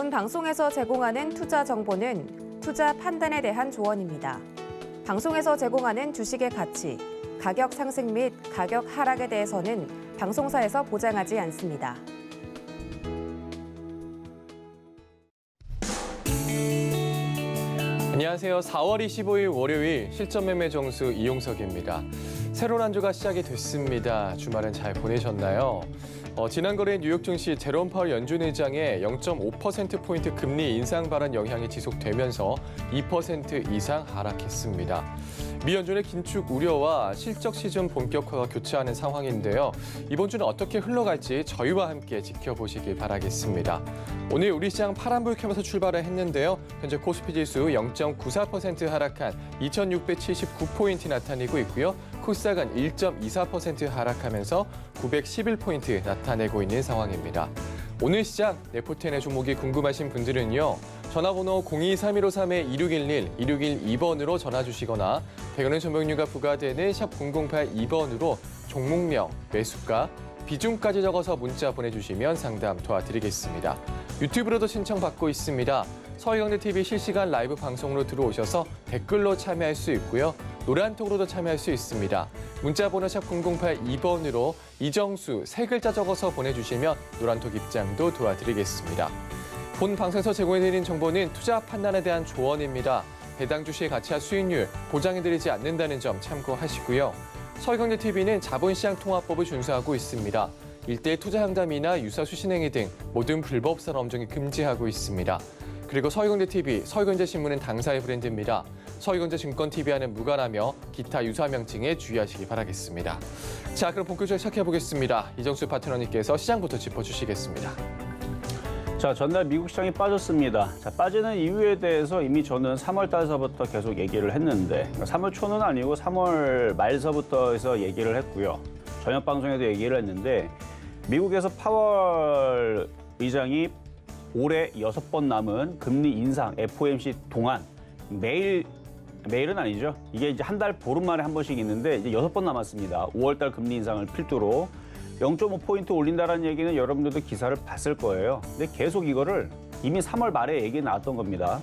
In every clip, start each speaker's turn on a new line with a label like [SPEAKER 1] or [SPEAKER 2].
[SPEAKER 1] 본 방송에서 제공하는 투자 정보는 투자 판단에 대한 조언입니다. 방송에서 제공하는 주식의 가치, 가격 상승 및 가격 하락에 대해서는 방송사에서 보장하지 않습니다.
[SPEAKER 2] 안녕하세요. 4월 25일 월요일 실전 매매 정수 이용석입니다. 새로운 한 주가 시작이 됐습니다. 주말은 잘 보내셨나요? 지난 거래 뉴욕 증시 제롬 파월 연준 의장의 0.5%포인트 금리 인상 발언 영향이 지속되면서 2% 이상 하락했습니다. 미 연준의 긴축 우려와 실적 시즌 본격화가 교차하는 상황인데요. 이번 주는 어떻게 흘러갈지 저희와 함께 지켜보시길 바라겠습니다. 오늘 우리 시장 파란불 켜면서 출발을 했는데요. 현재 코스피 지수 0.94% 하락한 2,679포인트 나타내고 있고요. 코스닥은 1.24% 하락하면서 911포인트 나타내고 있는 상황입니다. 오늘 시장 네포텐의 종목이 궁금하신 분들은요. 전화번호 023153-2611, 2612번으로 전화 주시거나 100원의 전명료가 부과되는 샵 0082번으로 종목명, 매수가, 비중까지 적어서 문자 보내주시면 상담 도와드리겠습니다. 유튜브로도 신청받고 있습니다. 서희경제TV 실시간 라이브 방송으로 들어오셔서 댓글로 참여할 수 있고요. 노란톡으로도 참여할 수 있습니다. 문자번호 샵 0082번으로 이정수 세 글자 적어서 보내주시면 노란톡 입장도 도와드리겠습니다. 본 방송에서 제공해드린 정보는 투자 판단에 대한 조언입니다. 해당 주식의 가치와 수익률 보장해드리지 않는다는 점 참고하시고요. 서희경제TV는 자본시장 통합법을 준수하고 있습니다. 일대일 투자 상담이나 유사 수신행위 등 모든 불법 사업 엄정히 금지하고 있습니다. 그리고 서희경제TV, 서희경제신문은 당사의 브랜드입니다. 서희경제증권TV와는 무관하며 기타 유사 명칭에 주의하시기 바라겠습니다. 자, 그럼 본격적으로 시작해보겠습니다. 이정수 파트너님께서 시장부터 짚어주시겠습니다.
[SPEAKER 3] 자, 전날 미국 시장이 빠졌습니다. 자, 빠지는 이유에 대해서 이미 저는 3월 달서부터 계속 얘기를 했는데 3월 초는 아니고 3월 말서부터 해서 얘기를 했고요. 저녁 방송에도 얘기를 했는데 미국에서 파월 의장이 올해 6번 남은 금리 인상 FOMC 동안 매일은 아니죠. 이게 이제 한 달 보름 만에 한 번씩 있는데 이제 6번 남았습니다. 5월 달 금리 인상을 필두로 0.5포인트 올린다는 얘기는 여러분들도 기사를 봤을 거예요. 근데 계속 이거를 이미 3월 말에 얘기 나왔던 겁니다.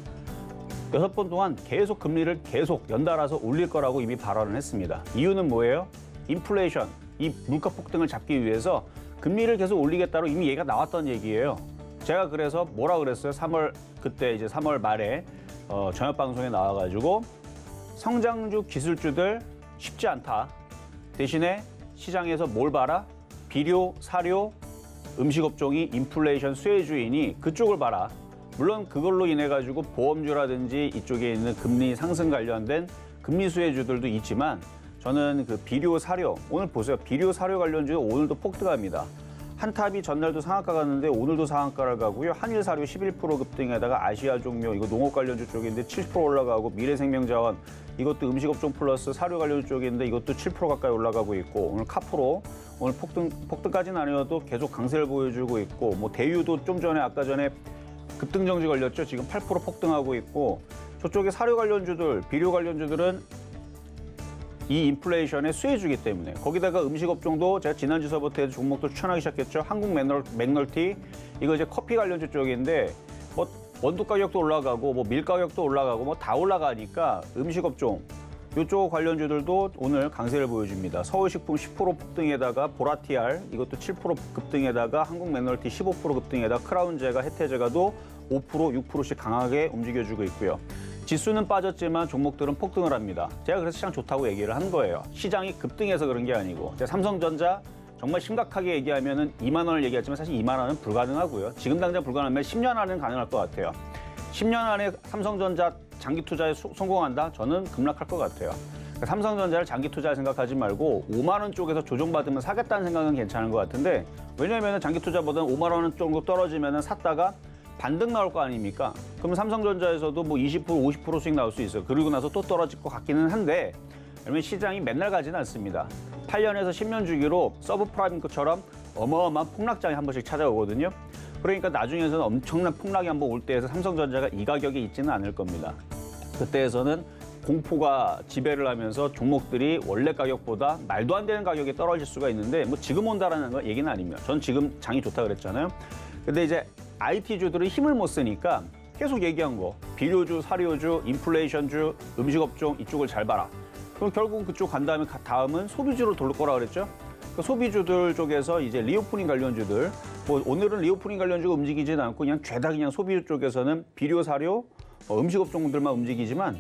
[SPEAKER 3] 6번 동안 계속 금리를 계속 연달아서 올릴 거라고 이미 발언을 했습니다. 이유는 뭐예요? 인플레이션, 이 물가 폭등을 잡기 위해서 금리를 계속 올리겠다고 이미 얘기가 나왔던 얘기예요. 제가 그래서 뭐라 그랬어요? 3월 말에 저녁 방송에 나와가지고 성장주 기술주들 쉽지 않다. 대신에 시장에서 뭘 봐라? 비료, 사료, 음식업종이 인플레이션 수혜주이니 그쪽을 봐라. 물론 그걸로 인해 가지고 보험주라든지 이쪽에 있는 금리 상승 관련된 금리 수혜주들도 있지만 저는 그 비료, 사료 오늘 보세요. 비료, 사료 관련주 오늘도 폭등합니다. 한탑이 전날도 상한가 갔는데 오늘도 상한가를 가고요. 한일사료 11% 급등에다가 아시아종묘 이거 농업 관련주 쪽인데 7% 올라가고 미래생명자원 이것도 음식업종 플러스 사료 관련주 쪽인데 이것도 7% 가까이 올라가고 있고 오늘 카프로 오늘 폭등까지는 아니어도 계속 강세를 보여주고 있고 뭐 대유도 좀 전에 아까 전에 급등 정지 걸렸죠. 지금 8% 폭등하고 있고 저쪽에 사료 관련주들 비료 관련주들은 이 인플레이션의 수혜주기 때문에 거기다가 음식업종도 제가 지난 주서부터 종목도 추천하기 시작했죠. 한국 맥널티 이거 이제 커피 관련주 쪽인데 뭐 원두 가격도 올라가고 뭐 밀 가격도 올라가고 뭐 다 올라가니까 음식업종 이쪽 관련주들도 오늘 강세를 보여줍니다. 서울식품 10% 폭등에다가 보라티알 이것도 7% 급등에다가 한국 맥널티 15% 급등에다가 크라운제가 혜태제가도 5% 6%씩 강하게 움직여주고 있고요. 지수는 빠졌지만 종목들은 폭등을 합니다. 제가 그래서 시장 좋다고 얘기를 한 거예요. 시장이 급등해서 그런 게 아니고 제가 삼성전자 정말 심각하게 얘기하면은 2만 원을 얘기했지만 사실 2만 원은 불가능하고요. 지금 당장 불가능하면 10년 안에는 가능할 것 같아요. 10년 안에 삼성전자 장기 투자에 성공한다? 저는 급락할 것 같아요. 그러니까 삼성전자를 장기 투자를 생각하지 말고 5만 원 쪽에서 조정받으면 사겠다는 생각은 괜찮은 것 같은데 왜냐하면 장기 투자보다는 5만 원 정도 떨어지면 샀다가 반등 나올 거 아닙니까? 그럼 삼성전자에서도 뭐 20%, 50%씩 나올 수 있어요. 그리고 나서 또 떨어질 것 같기는 한데 왜냐면 시장이 맨날 가지는 않습니다. 8년에서 10년 주기로 서브프라임 것처럼 어마어마한 폭락장이 한 번씩 찾아오거든요. 그러니까 나중에는 엄청난 폭락이 한번 올 때에서 삼성전자가 이 가격에 있지는 않을 겁니다. 그때에서는 공포가 지배를 하면서 종목들이 원래 가격보다 말도 안 되는 가격에 떨어질 수가 있는데 뭐 지금 온다라는 거 얘기는 아닙니다. 전 지금 장이 좋다 그랬잖아요. 근데 이제 IT주들은 힘을 못 쓰니까 계속 얘기한 거 비료주, 사료주, 인플레이션주, 음식업종 이쪽을 잘 봐라. 그럼 결국 그쪽 간 다음에 다음은 소비주로 돌 거라 그랬죠. 그 소비주들 쪽에서 이제 리오프닝 관련주들 뭐 오늘은 리오프닝 관련주가 움직이지는 않고 그냥 죄다 그냥 소비주 쪽에서는 비료, 사료, 음식업종들만 움직이지만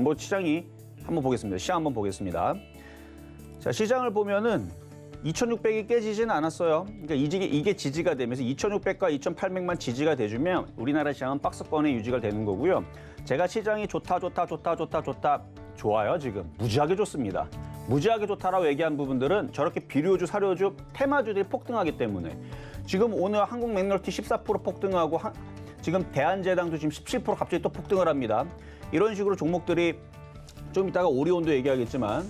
[SPEAKER 3] 뭐 시장이 한번 보겠습니다. 시장 한번 보겠습니다. 자, 시장을 보면은 2,600이 깨지지는 않았어요. 그러니까 이게 지지가 되면서 2,600과 2,800만 지지가 돼주면 우리나라 시장은 박스권에 유지가 되는 거고요. 제가 시장이 좋다, 좋아요. 지금 무지하게 좋습니다. 무지하게 좋다라고 얘기한 부분들은 저렇게 비료주, 사료주, 테마주들이 폭등하기 때문에 지금 오늘 한국 맥널티 14% 폭등하고 지금 대한제당도 지금 17% 갑자기 또 폭등을 합니다. 이런 식으로 종목들이 좀 이따가 오리온도 얘기하겠지만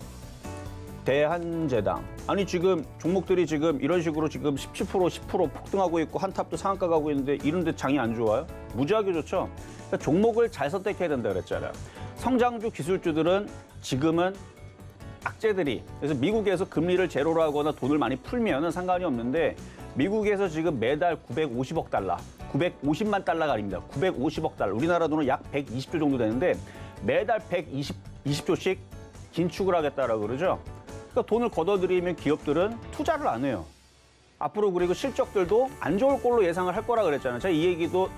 [SPEAKER 3] 대한제당 아니 지금 종목들이 지금 이런 식으로 지금 17% 10% 폭등하고 있고 한탑도 상한가 가고 있는데 이런데 장이 안 좋아요? 무지하게 좋죠. 그러니까 종목을 잘 선택해야 된다 그랬잖아요. 성장주 기술주들은 지금은 악재들이 그래서 미국에서 금리를 제로로 하거나 돈을 많이 풀면은 상관이 없는데 미국에서 지금 매달 950억 달러, 950만 달러가 아닙니다. 950억 달러. 우리나라 돈은 약 120조 정도 되는데 매달 120조씩 긴축을 하겠다라고 그러죠. 그러니까 돈을 걷어들이면 기업들은 투자를 안 해요. 앞으로 그리고 실적들도 안 좋을 걸로 예상을 할 거라 그랬잖아요. 제가 이 얘기도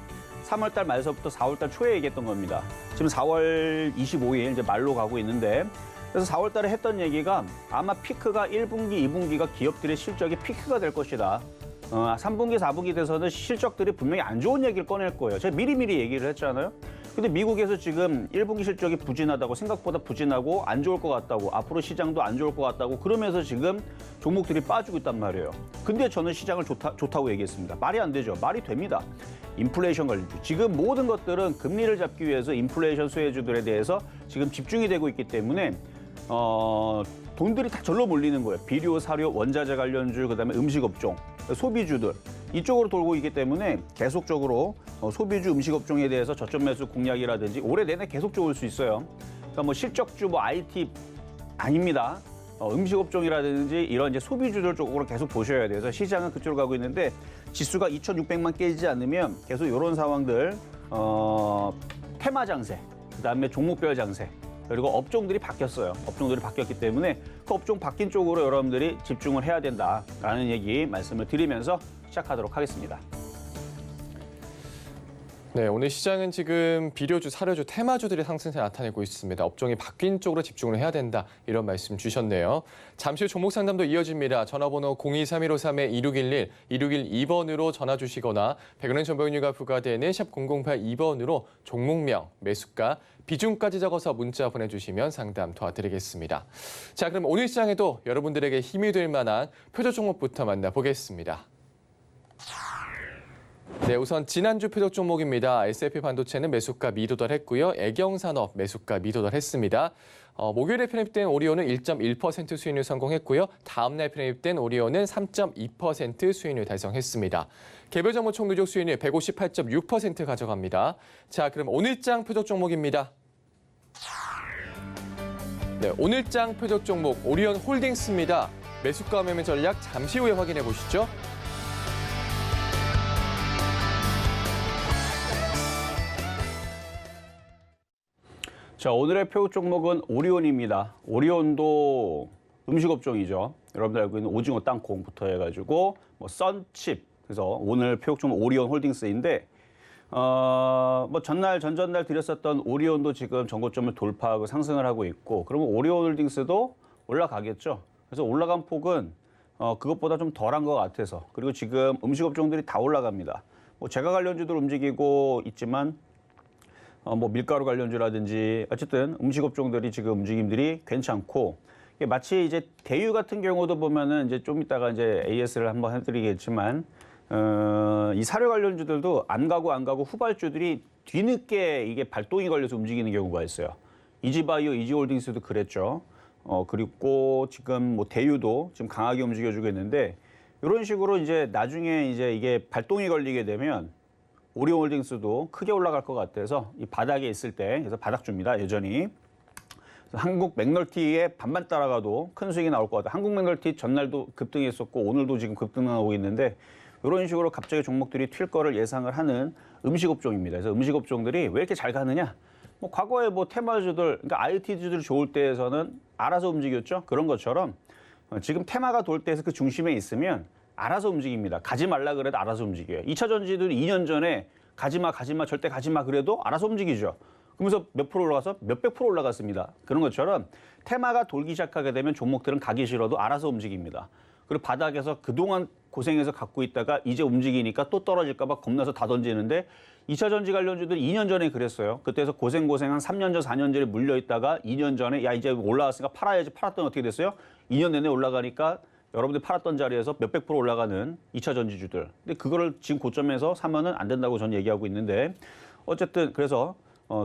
[SPEAKER 3] 3월 달 말서부터 4월 달 초에 얘기했던 겁니다. 지금 4월 25일 이제 말로 가고 있는데 그래서 4월 달에 했던 얘기가 아마 피크가 1분기, 2분기가 기업들의 실적이 피크가 될 것이다. 3분기, 4분기 돼서는 실적들이 분명히 안 좋은 얘기를 꺼낼 거예요. 제가 미리미리 얘기를 했잖아요. 근데 미국에서 지금 1분기 실적이 부진하다고 생각보다 부진하고 안 좋을 것 같다고 앞으로 시장도 안 좋을 것 같다고 그러면서 지금 종목들이 빠지고 있단 말이에요. 근데 저는 시장을 좋다고 얘기했습니다. 말이 안 되죠. 말이 됩니다. 인플레이션 관련주. 지금 모든 것들은 금리를 잡기 위해서 인플레이션 수혜주들에 대해서 지금 집중이 되고 있기 때문에 돈들이 다 절로 몰리는 거예요. 비료, 사료, 원자재 관련주, 그다음에 음식업종, 소비주들 이쪽으로 돌고 있기 때문에 계속적으로 소비주, 음식업종에 대해서 저점 매수 공략이라든지 올해 내내 계속 좋을 수 있어요. 그러니까 뭐 실적주, 뭐 IT 아닙니다. 음식업종이라든지 이런 이제 소비주들 쪽으로 계속 보셔야 돼서 시장은 그쪽으로 가고 있는데 지수가 2,600만 깨지지 않으면 계속 이런 상황들 테마 장세, 그다음에 종목별 장세. 그리고 업종들이 바뀌었어요. 업종들이 바뀌었기 때문에 그 업종 바뀐 쪽으로 여러분들이 집중을 해야 된다라는 얘기 말씀을 드리면서 시작하도록 하겠습니다.
[SPEAKER 2] 네, 오늘 시장은 지금 비료주, 사료주, 테마주들이 상승세 나타내고 있습니다. 업종이 바뀐 쪽으로 집중을 해야 된다. 이런 말씀 주셨네요. 잠시 후 종목 상담도 이어집니다. 전화번호 023153-2611, 2612번으로 전화 주시거나 100원 정보용료가 부과되는 샵 0082번으로 종목명, 매수가, 비중까지 적어서 문자 보내주시면 상담 도와드리겠습니다. 자, 그럼 오늘 시장에도 여러분들에게 힘이 될 만한 표적 종목부터 만나보겠습니다. 네, 우선 지난주 표적 종목입니다. SFP 반도체는 매수가 미도달했고요. 애경산업 매수가 미도달했습니다. 목요일에 편입된 오리온은 1.1% 수익률 성공했고요. 다음날 편입된 오리온은 3.2% 수익률 달성했습니다. 개별 종목 총 누적 수익률 158.6% 가져갑니다. 자, 그럼 오늘장 표적 종목입니다. 네, 오늘장 표적 종목 오리온 홀딩스입니다. 매수가 매매 전략 잠시 후에 확인해 보시죠.
[SPEAKER 3] 자, 오늘의 표적 종목은 오리온입니다. 오리온도 음식업종이죠. 여러분들 알고 있는 오징어 땅콩부터 해가지고 뭐 썬칩. 그래서 오늘 표적 종목 오리온 홀딩스인데 뭐 전전날 드렸었던 오리온도 지금 전고점을 돌파하고 상승을 하고 있고 그러면 오리온 홀딩스도 올라가겠죠. 그래서 올라간 폭은 그것보다 좀 덜한 것 같아서 그리고 지금 음식업종들이 다 올라갑니다. 뭐 제가 관련주들 움직이고 있지만 뭐 밀가루 관련주라든지 어쨌든 음식업종들이 지금 움직임들이 괜찮고 마치 이제 대유 같은 경우도 보면은 이제 좀 이따가 이제 AS를 한번 해드리겠지만 이 사료 관련주들도 안 가고 후발주들이 뒤늦게 이게 발동이 걸려서 움직이는 경우가 있어요. 이지바이오, 이지홀딩스도 그랬죠. 그리고 지금 뭐 대유도 지금 강하게 움직여주고 있는데 이런 식으로 이제 나중에 이제 이게 발동이 걸리게 되면 오리온홀딩스도 크게 올라갈 것 같아서 이 바닥에 있을 때 그래서 바닥주입니다. 여전히 한국 맥널티에 반만 따라가도 큰 수익이 나올 것 같아요. 한국 맥널티 전날도 급등했었고 오늘도 지금 급등하고 있는데 이런 식으로 갑자기 종목들이 튈 거를 예상을 하는 음식업종입니다. 그래서 음식업종들이 왜 이렇게 잘 가느냐? 뭐 과거에 뭐 테마주들, 그러니까 IT주들이 좋을 때에서는 알아서 움직였죠. 그런 것처럼 지금 테마가 돌 때에서 그 중심에 있으면 알아서 움직입니다. 가지 말라 그래도 알아서 움직여요. 2차 전지들이 2년 전에 가지 마, 절대 가지 마 그래도 알아서 움직이죠. 그러면서 몇 프로 올라가서 몇백 프로 올라갔습니다. 그런 것처럼 테마가 돌기 시작하게 되면 종목들은 가기 싫어도 알아서 움직입니다. 그리고 바닥에서 그동안 고생해서 갖고 있다가 이제 움직이니까 또 떨어질까 봐 겁나서 다 던지는데 2차 전지 관련주들이 2년 전에 그랬어요. 그때서 고생 한 3년 전, 4년 전에 물려 있다가 2년 전에 야 이제 올라왔으니까 팔아야지. 팔았더니 어떻게 됐어요? 2년 내내 올라가니까 여러분들이 팔았던 자리에서 몇백 프로 올라가는 2차 전지주들. 근데 그거를 지금 고점에서 사면은 안 된다고 저는 얘기하고 있는데 어쨌든 그래서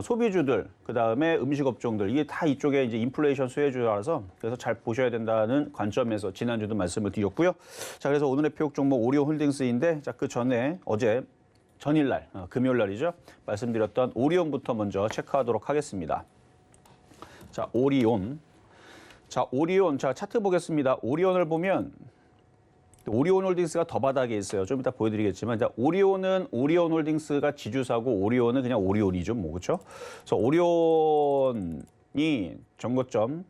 [SPEAKER 3] 소비주들, 그다음에 음식업종들 이게 다 이쪽에 이제 인플레이션 수혜주라서 그래서 잘 보셔야 된다는 관점에서 지난주도 말씀을 드렸고요. 자, 그래서 오늘의 표역 종목 오리온홀딩스인데 자, 그 전에 어제 전일날 금요일 날이죠. 말씀드렸던 오리온부터 먼저 체크하도록 하겠습니다. 자, 오리온. 자, 오리온. 자, 차트 보겠습니다. 오리온을 보면 오리온홀딩스가 더 바닥에 있어요. 좀 이따 보여드리겠지만, 오리온은 오리온홀딩스가 지주사고 오리온은 그냥 오리온이죠, 뭐 그렇죠? 그래서 오리온이 전고점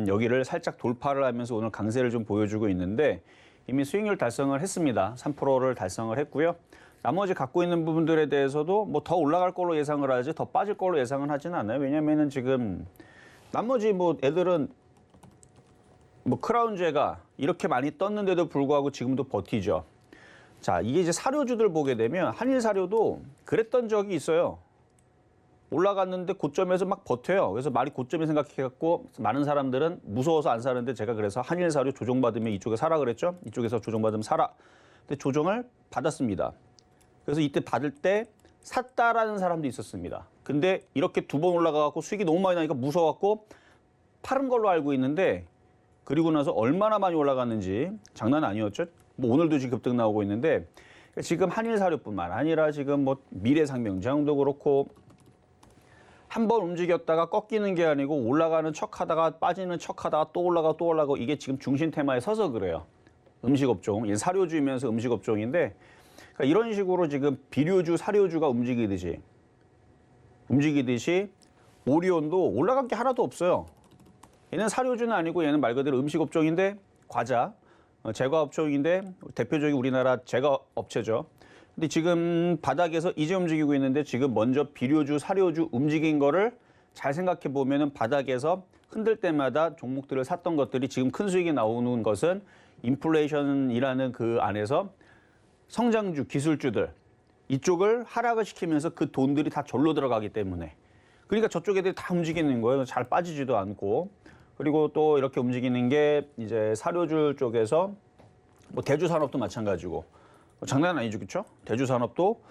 [SPEAKER 3] 여기를 살짝 돌파를 하면서 오늘 강세를 좀 보여주고 있는데 이미 수익률 달성을 했습니다. 3%를 달성을 했고요. 나머지 갖고 있는 부분들에 대해서도 뭐 더 올라갈 걸로 예상을 하지 더 빠질 걸로 예상은 하지는 않아요. 왜냐면은 지금 나머지 뭐 애들은 뭐 크라운제가 이렇게 많이 떴는데도 불구하고 지금도 버티죠. 자, 이게 이제 사료주들 보게 되면 한일 사료도 그랬던 적이 있어요. 올라갔는데 고점에서 막 버텨요. 그래서 말이 고점에 생각해갖고 많은 사람들은 무서워서 안 사는데 제가 그래서 한일 사료 조정받으면 이쪽에 사라 그랬죠. 이쪽에서 조정받으면 사라. 근데 조정을 받았습니다. 그래서 이때 받을 때 샀다라는 사람도 있었습니다. 근데 이렇게 두 번 올라가갖고 수익이 너무 많이 나니까 무서워갖고 파른 걸로 알고 있는데 그리고 나서 얼마나 많이 올라갔는지 장난 아니었죠. 뭐 오늘도 지금 급등 나오고 있는데 지금 한일사료뿐만 아니라 지금 뭐 미래생명장도 그렇고 한 번 움직였다가 꺾이는 게 아니고 올라가는 척하다가 빠지는 척하다가 또 올라가고 이게 지금 중심 테마에 서서 그래요. 음식업종, 사료주이면서 음식업종인데 그러니까 이런 식으로 지금 비료주, 사료주가 움직이듯이 오리온도 올라간 게 하나도 없어요. 얘는 사료주는 아니고 얘는 말 그대로 음식업종인데 과자, 제과업종인데 대표적인 우리나라 제과업체죠. 근데 지금 바닥에서 이제 움직이고 있는데 지금 먼저 비료주, 사료주 움직인 거를 잘 생각해 보면은 바닥에서 흔들 때마다 종목들을 샀던 것들이 지금 큰 수익이 나오는 것은 인플레이션이라는 그 안에서 성장주, 기술주들 이쪽을 하락을 시키면서 그 돈들이 다 절로 들어가기 때문에 그러니까 저쪽 애들이 다 움직이는 거예요. 잘 빠지지도 않고. 그리고 또 이렇게 움직이는 게 이제 사료주 쪽에서 뭐 대주산업도 마찬가지고 장난 아니죠, 그렇죠? 대주산업도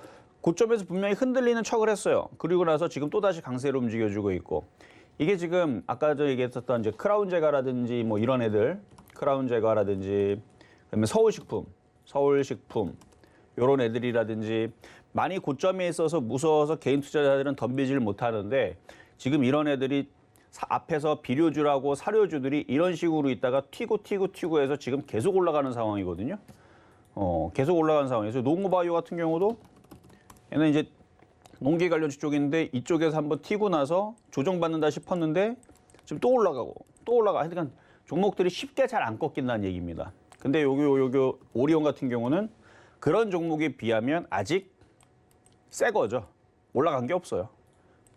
[SPEAKER 3] 고점에서 분명히 흔들리는 척을 했어요. 그리고 나서 지금 또 다시 강세로 움직여주고 있고 이게 지금 아까 저 얘기했었던 이제 크라운제과라든지 뭐 이런 애들, 크라운제과라든지 그다음에 서울식품 이런 애들이라든지 많이 고점에 있어서 무서워서 개인 투자자들은 덤비질 못하는데 지금 이런 애들이 앞에서 비료주라고 사료주들이 이런 식으로 있다가 튀고 해서 지금 계속 올라가는 상황이거든요. 계속 올라가는 상황에서 농구바이오 같은 경우도 얘는 이제 농기 관련주 쪽인데 이쪽에서 한번 튀고 나서 조정받는다 싶었는데 지금 또 올라가. 하여튼 종목들이 쉽게 잘 안 꺾인다는 얘기입니다. 근데 여기 오리온 같은 경우는 그런 종목에 비하면 아직 새 거죠. 올라간 게 없어요.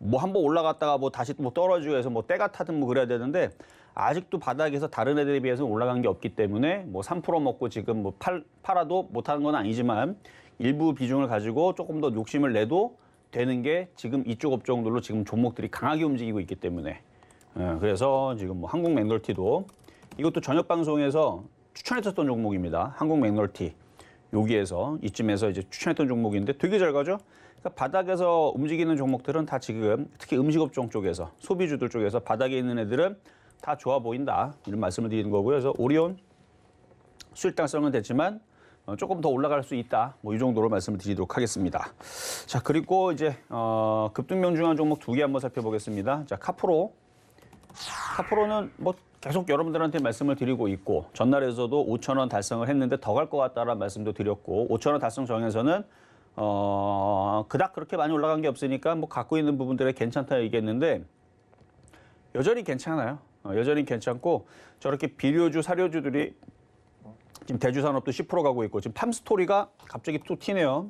[SPEAKER 3] 뭐 한번 올라갔다가 뭐 다시 뭐 떨어지고 해서 뭐 때가 타든 뭐 그래야 되는데 아직도 바닥에서 다른 애들에 비해서 올라간 게 없기 때문에 뭐 3% 먹고 지금 뭐 팔아도 못하는 건 아니지만 일부 비중을 가지고 조금 더 욕심을 내도 되는 게 지금 이쪽 업종들로 지금 종목들이 강하게 움직이고 있기 때문에 그래서 지금 뭐 한국 맥널티도 이것도 저녁 방송에서 추천했었던 종목입니다. 한국 맥널티 여기에서 이쯤에서 이제 추천했던 종목인데 되게 잘 가죠. 그러니까 바닥에서 움직이는 종목들은 다 지금 특히 음식업종 쪽에서 소비주들 쪽에서 바닥에 있는 애들은 다 좋아 보인다 이런 말씀을 드리는 거고요. 그래서 오리온 수익 달성은 됐지만 조금 더 올라갈 수 있다. 뭐 이 정도로 말씀을 드리도록 하겠습니다. 자, 그리고 이제 급등 명중한 종목 두 개 한번 살펴보겠습니다. 자, 카프로는 뭐 계속 여러분들한테 말씀을 드리고 있고 전날에서도 5,000원 달성을 했는데 더 갈 것 같다라는 말씀도 드렸고 5,000원 달성 정에서는 그닥 그렇게 많이 올라간 게 없으니까 뭐 갖고 있는 부분들에 괜찮다 얘기했는데 여전히 괜찮아요. 여전히 괜찮고 저렇게 비료주, 사료주들이 지금 대주산업도 10% 가고 있고 지금 팜스토리가 갑자기 또 튀네요.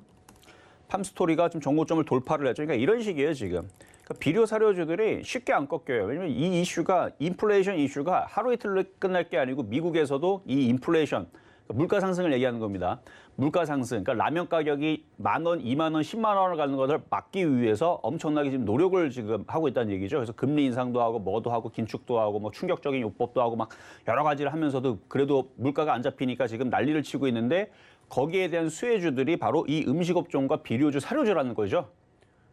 [SPEAKER 3] 팜스토리가 지금 정고점을 돌파를 했죠. 그러니까 이런 식이에요 지금. 그러니까 비료 사료주들이 쉽게 안 꺾여요. 왜냐면 이 이슈가 인플레이션 이슈가 하루 이틀로 끝날 게 아니고 미국에서도 이 인플레이션 물가 상승을 얘기하는 겁니다. 물가 상승, 그러니까 라면 가격이 10,000원, 20,000원, 10만 원을 가는 것을 막기 위해서 엄청나게 지금 노력을 지금 하고 있다는 얘기죠. 그래서 금리 인상도 하고 뭐도 하고 긴축도 하고 뭐 충격적인 요법도 하고 막 여러 가지를 하면서도 그래도 물가가 안 잡히니까 지금 난리를 치고 있는데 거기에 대한 수혜주들이 바로 이 음식업종과 비료주, 사료주라는 거죠.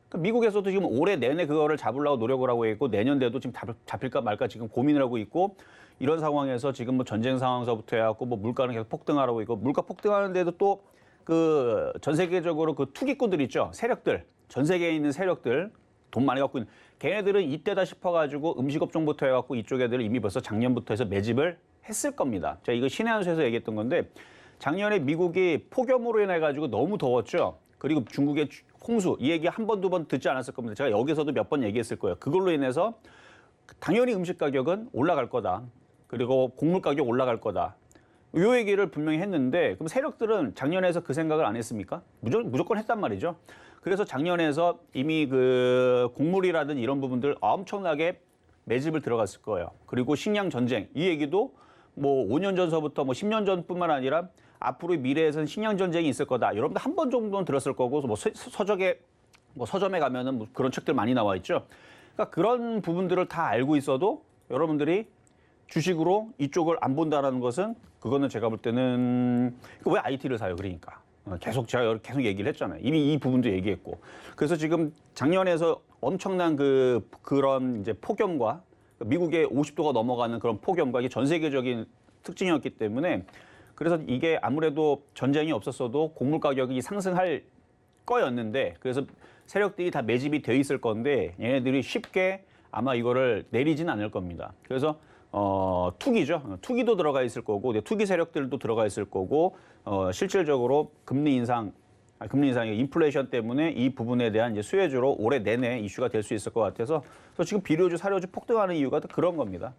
[SPEAKER 3] 그러니까 미국에서도 지금 올해 내내 그거를 잡으려고 노력을 하고 있고 내년에도 지금 잡힐까 말까 지금 고민을 하고 있고 이런 상황에서 지금 뭐 전쟁 상황서부터 해갖고 뭐 물가는 계속 폭등하고 있고 물가 폭등하는데도 또 그 전 세계적으로 그 투기꾼들 있죠. 세력들. 전 세계에 있는 세력들 돈 많이 갖고 있는 걔네들은 이때다 싶어가지고 음식업종부터 해갖고 이쪽 애들을 이미 벌써 작년부터 해서 매집을 했을 겁니다. 제가 이거 신의 한 수에서 얘기했던 건데 작년에 미국이 폭염으로 인해가지고 너무 더웠죠. 그리고 중국의 홍수 이 얘기 한 번, 두 번 듣지 않았을 겁니다. 제가 여기서도 몇 번 얘기했을 거예요. 그걸로 인해서 당연히 음식 가격은 올라갈 거다. 그리고 곡물 가격 올라갈 거다. 이 얘기를 분명히 했는데 그럼 세력들은 작년에서 그 생각을 안 했습니까? 무조건 했단 말이죠. 그래서 작년에서 이미 그 곡물이라든지 이런 부분들 엄청나게 매집을 들어갔을 거예요. 그리고 식량 전쟁 이 얘기도 뭐 5년 전서부터 뭐 10년 전뿐만 아니라 앞으로 미래에서는 식량 전쟁이 있을 거다. 여러분들 한 번 정도는 들었을 거고 뭐 서점에 가면은 뭐 그런 책들 많이 나와 있죠. 그러니까 그런 부분들을 다 알고 있어도 여러분들이 주식으로 이쪽을 안 본다라는 것은 그거는 제가 볼 때는 왜 IT를 사요? 그러니까 제가 계속 얘기를 했잖아요. 이미 이 부분도 얘기했고 그래서 지금 작년에서 엄청난 그런 이제 폭염과 미국의 50도가 넘어가는 그런 폭염과 이게 전 세계적인 특징이었기 때문에 그래서 이게 아무래도 전쟁이 없었어도 곡물 가격이 상승할 거였는데 그래서 세력들이 다 매집이 돼 있을 건데 얘네들이 쉽게 아마 이거를 내리진 않을 겁니다. 그래서 투기죠. 투기도 들어가 있을 거고 투기 세력들도 들어가 있을 거고 실질적으로 금리 인상이 인플레이션 때문에 이 부분에 대한 이제 수혜주로 올해 내내 이슈가 될 수 있을 것 같아서 그래서 지금 비료주, 사료주 폭등하는 이유가 그런 겁니다.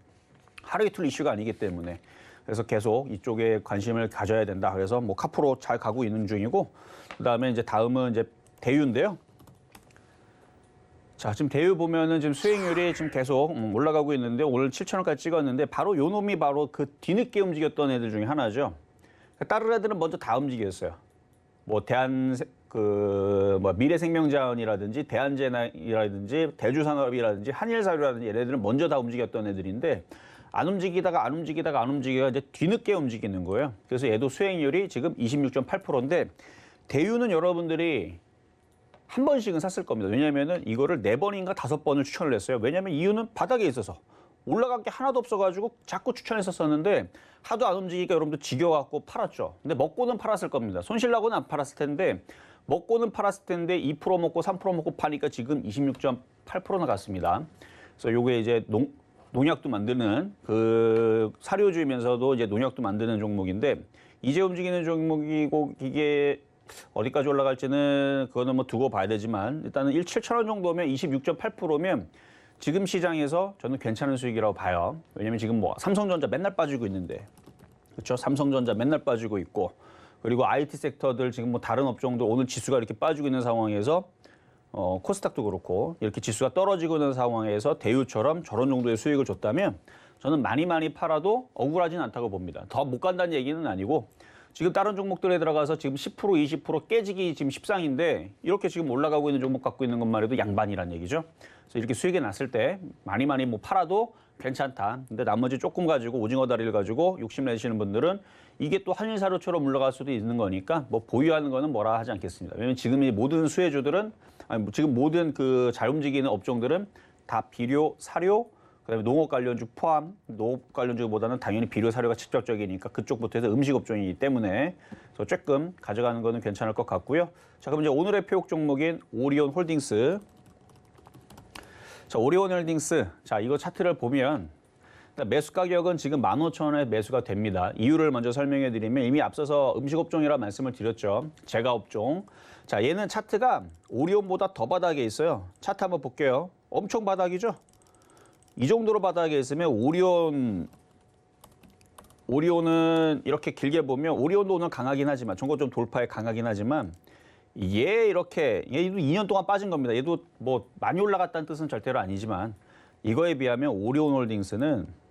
[SPEAKER 3] 하루 이틀 이슈가 아니기 때문에. 그래서 계속 이쪽에 관심을 가져야 된다. 그래서 뭐 카프로 잘 가고 있는 중이고 그다음에 이제 다음은 이제 대유인데요. 자, 지금 대유 보면은 지금 수익률이 지금 계속 올라가고 있는데 오늘 7,000원까지 찍었는데 바로 요 놈이 바로 그 뒤늦게 움직였던 애들 중에 하나죠. 다른 애들은 먼저 다 움직였어요. 뭐 미래생명자원이라든지 대한제나이라든지 대주산업이라든지 한일사료라든지 얘네들은 먼저 다 움직였던 애들인데 안 움직이다가 이제 뒤늦게 움직이는 거예요. 그래서 얘도 수익률이 지금 26.8%인데 대유는 여러분들이 한 번씩은 샀을 겁니다. 왜냐하면은 이거를 4번인가 5번을 추천을 했어요. 왜냐하면 이유는 바닥에 있어서 올라갈 게 하나도 없어가지고 자꾸 추천했었는데 하도 안 움직이니까 여러분들 지겨워갖고 팔았죠. 근데 먹고는 팔았을 겁니다. 손실나고는 안 팔았을 텐데 먹고는 팔았을 텐데 2% 먹고 3% 먹고 파니까 지금 26.8%나 갔습니다. 그래서 요게 이제 농약도 만드는 그 사료주이면서도 이제 농약도 만드는 종목인데 이제 움직이는 종목이고 이게 어디까지 올라갈지는 그거는 뭐 두고 봐야 되지만 일단은 7,000원 정도면 26.8%면 지금 시장에서 저는 괜찮은 수익이라고 봐요. 왜냐면 지금 뭐 삼성전자 맨날 빠지고 있는데 그렇죠? 삼성전자 맨날 빠지고 있고 그리고 IT 섹터들 지금 뭐 다른 업종도 오늘 지수가 이렇게 빠지고 있는 상황에서 코스닥도 그렇고 이렇게 지수가 떨어지고 있는 상황에서 대유처럼 저런 정도의 수익을 줬다면 저는 많이 팔아도 억울하진 않다고 봅니다. 더 못 간다는 얘기는 아니고 지금 다른 종목들에 들어가서 지금 10%, 20% 깨지기 지금 십상인데 이렇게 지금 올라가고 있는 종목 갖고 있는 것만 해도 양반이란 얘기죠. 그래서 이렇게 수익이 났을 때 많이 뭐 팔아도 괜찮다. 근데 나머지 조금 가지고 오징어 다리를 가지고 욕심내시는 분들은 이게 또 한일사료처럼 올라갈 수도 있는 거니까 뭐 보유하는 거는 뭐라 하지 않겠습니다. 왜냐면 지금 이 모든 수혜주들은 지금 모든 그 잘 움직이는 업종들은 다 비료, 사료, 그다음에 농업 관련주 포함, 농업 관련주보다는 당연히 비료 사료가 직접적이니까 그쪽부터 해서 음식 업종이기 때문에 그래서 조금 가져가는 거는 괜찮을 것 같고요. 자, 그럼 이제 오늘의 표육 종목인 오리온 홀딩스. 자, 오리온 홀딩스. 자, 이거 차트를 보면 매수 가격은 지금 15,000원에 매수가 됩니다. 이유를 먼저 설명해 드리면 이미 앞서서 음식업종이라 말씀을 드렸죠. 제과업종. 자, 얘는 차트가 오리온보다 더 바닥에 있어요. 차트 한번 볼게요. 엄청 바닥이죠? 이 정도로 바닥에 있으면 오리온은 이렇게 길게 보면 오리온도 오늘 강하긴 하지만 종고점 돌파에 강하긴 하지만 얘도 2년 동안 빠진 겁니다. 얘도 뭐 많이 올라갔다는 뜻은 절대로 아니지만 이거에 비하면 오리온홀딩스는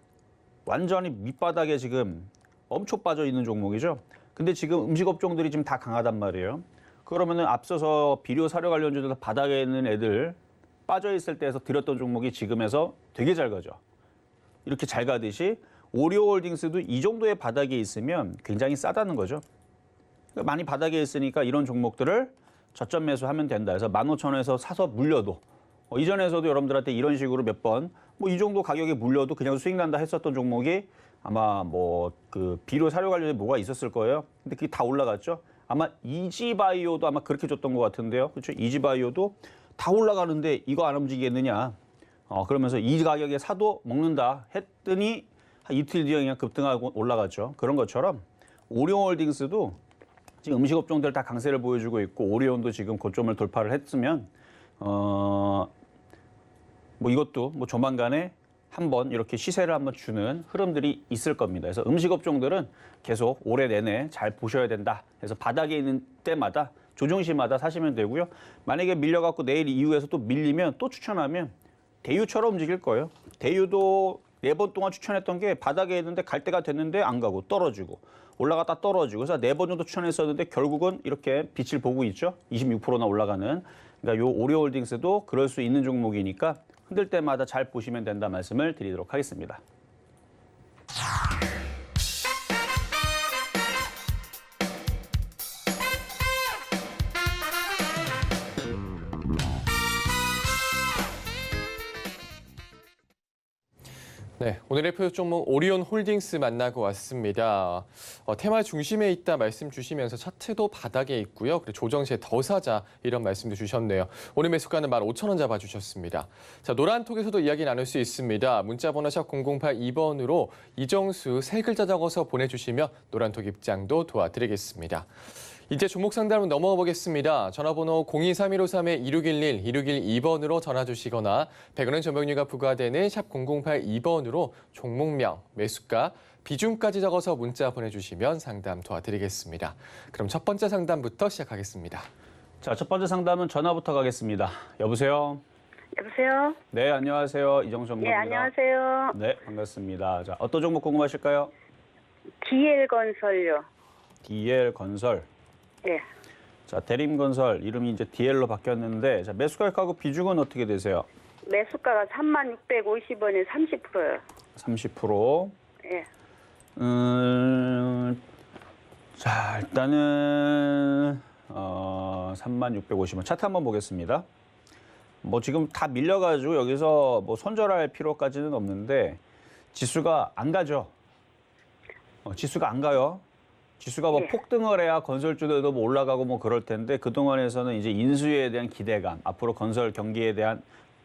[SPEAKER 3] 완전히 밑바닥에 지금 엄청 빠져 있는 종목이죠. 근데 지금 음식업종들이 지금 다 강하단 말이에요. 그러면은 앞서서 비료 사료 관련주들 바닥에 있는 애들 빠져 있을 때에서 들였던 종목이 지금에서 되게 잘 가죠. 이렇게 잘 가듯이 오리오홀딩스도 이 정도의 바닥에 있으면 굉장히 싸다는 거죠. 그러니까 많이 바닥에 있으니까 이런 종목들을 저점 매수하면 된다. 그래서 15,000원에서 사서 물려도 이전에서도 여러분들한테 이런 식으로 몇 번 뭐 이 정도 가격에 물려도 그냥 수익 난다 했었던 종목이 아마 뭐 그 비료 사료 관련에 뭐가 있었을 거예요. 근데 그게 다 올라갔죠. 아마 이지바이오도 아마 그렇게 줬던 것 같은데요. 그렇죠? 이지바이오도 다 올라가는데 이거 안 움직이겠느냐. 그러면서 이 가격에 사도 먹는다 했더니 한 이틀 뒤에 그냥 급등하고 올라갔죠. 그런 것처럼 오리온홀딩스도 지금 음식업종들 다 강세를 보여주고 있고 오리온도 지금 고점을 돌파를 했으면 뭐 이것도 뭐 조만간에 한번 이렇게 시세를 한번 주는 흐름들이 있을 겁니다. 그래서 음식업종들은 계속 올해 내내 잘 보셔야 된다. 그래서 바닥에 있는 때마다 조정시마다 사시면 되고요. 만약에 밀려갖고 내일 이후에서 또 밀리면 또 추천하면 대유처럼 움직일 거예요. 대유도 4번 동안 추천했던 게 바닥에 있는데 갈 때가 됐는데 안 가고 떨어지고 올라갔다 떨어지고 그래서 4번 정도 추천했었는데 결국은 이렇게 빛을 보고 있죠. 26%나 올라가는. 그러니까 요 오리홀딩스도 그럴 수 있는 종목이니까 흔들 때마다 잘 보시면 된다 말씀을 드리도록 하겠습니다.
[SPEAKER 2] 네, 오늘의 표 종목 오리온홀딩스 만나고 왔습니다. 테마 중심에 있다 말씀 주시면서 차트도 바닥에 있고요. 그리고 조정 시에 더 사자 이런 말씀도 주셨네요. 오늘 매수가는 15,000원 잡아주셨습니다. 자, 노란톡에서도 이야기 나눌 수 있습니다. 문자번호 샵 0082번으로 이정수 세 글자 적어서 보내주시면 노란톡 입장도 도와드리겠습니다. 이제 종목 상담을 넘어가 보겠습니다. 전화번호 023153-2611, 2612번으로 전화 주시거나 100원의 전병료가 부과되는 샵 0082번으로 종목명, 매수가, 비중까지 적어서 문자 보내주시면 상담 도와드리겠습니다. 그럼 첫 번째 상담부터 시작하겠습니다.
[SPEAKER 3] 자, 첫 번째 상담은 전화부터 가겠습니다. 여보세요?
[SPEAKER 4] 여보세요?
[SPEAKER 3] 네, 안녕하세요. 이정수 전문가입니다.
[SPEAKER 4] 네, 안녕하세요.
[SPEAKER 3] 네, 반갑습니다. 자, 어떤 종목 궁금하실까요?
[SPEAKER 4] DL건설요.
[SPEAKER 3] DL건설.
[SPEAKER 4] 네.
[SPEAKER 3] 자, 대림건설 이름이 이제 DL로 바뀌었는데 자, 매수가격하고 비중은 어떻게 되세요?
[SPEAKER 4] 매수가가 3650원에 30%요.
[SPEAKER 3] 30%.
[SPEAKER 4] 예.
[SPEAKER 3] 자, 일단은 3650원. 차트 한번 보겠습니다. 뭐 지금 다 밀려가지고 여기서 뭐 손절할 필요까지는 없는데 지수가 안 가죠. 지수가 안 가요. 지수가 뭐
[SPEAKER 4] 예.
[SPEAKER 3] 폭등을 해야 건설주들도 뭐 올라가고 뭐 그럴 텐데 그동안에서는 이제 인수에 대한 기대감, 앞으로 건설 경기에 대한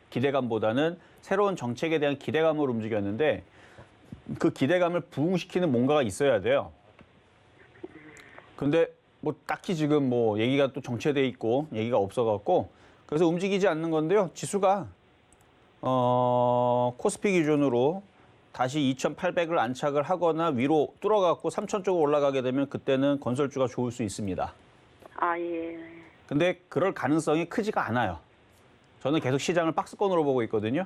[SPEAKER 3] 기대감보다는 새로운 정책에 대한 기대감으로 움직였는데 그 기대감을 부응시키는 뭔가가 있어야 돼요. 근데 뭐 딱히 지금 뭐 얘기가 또 정체돼 있고 얘기가 없어갖고 그래서 움직이지 않는 건데요. 지수가 코스피 기준으로 다시 2,800을 안착을 하거나 위로 뚫어갖고 3,000 쪽으로 올라가게 되면 그때는 건설주가 좋을 수 있습니다.
[SPEAKER 4] 아, 예.
[SPEAKER 3] 근데 그럴 가능성이 크지가 않아요. 저는 계속 시장을 박스권으로 보고 있거든요.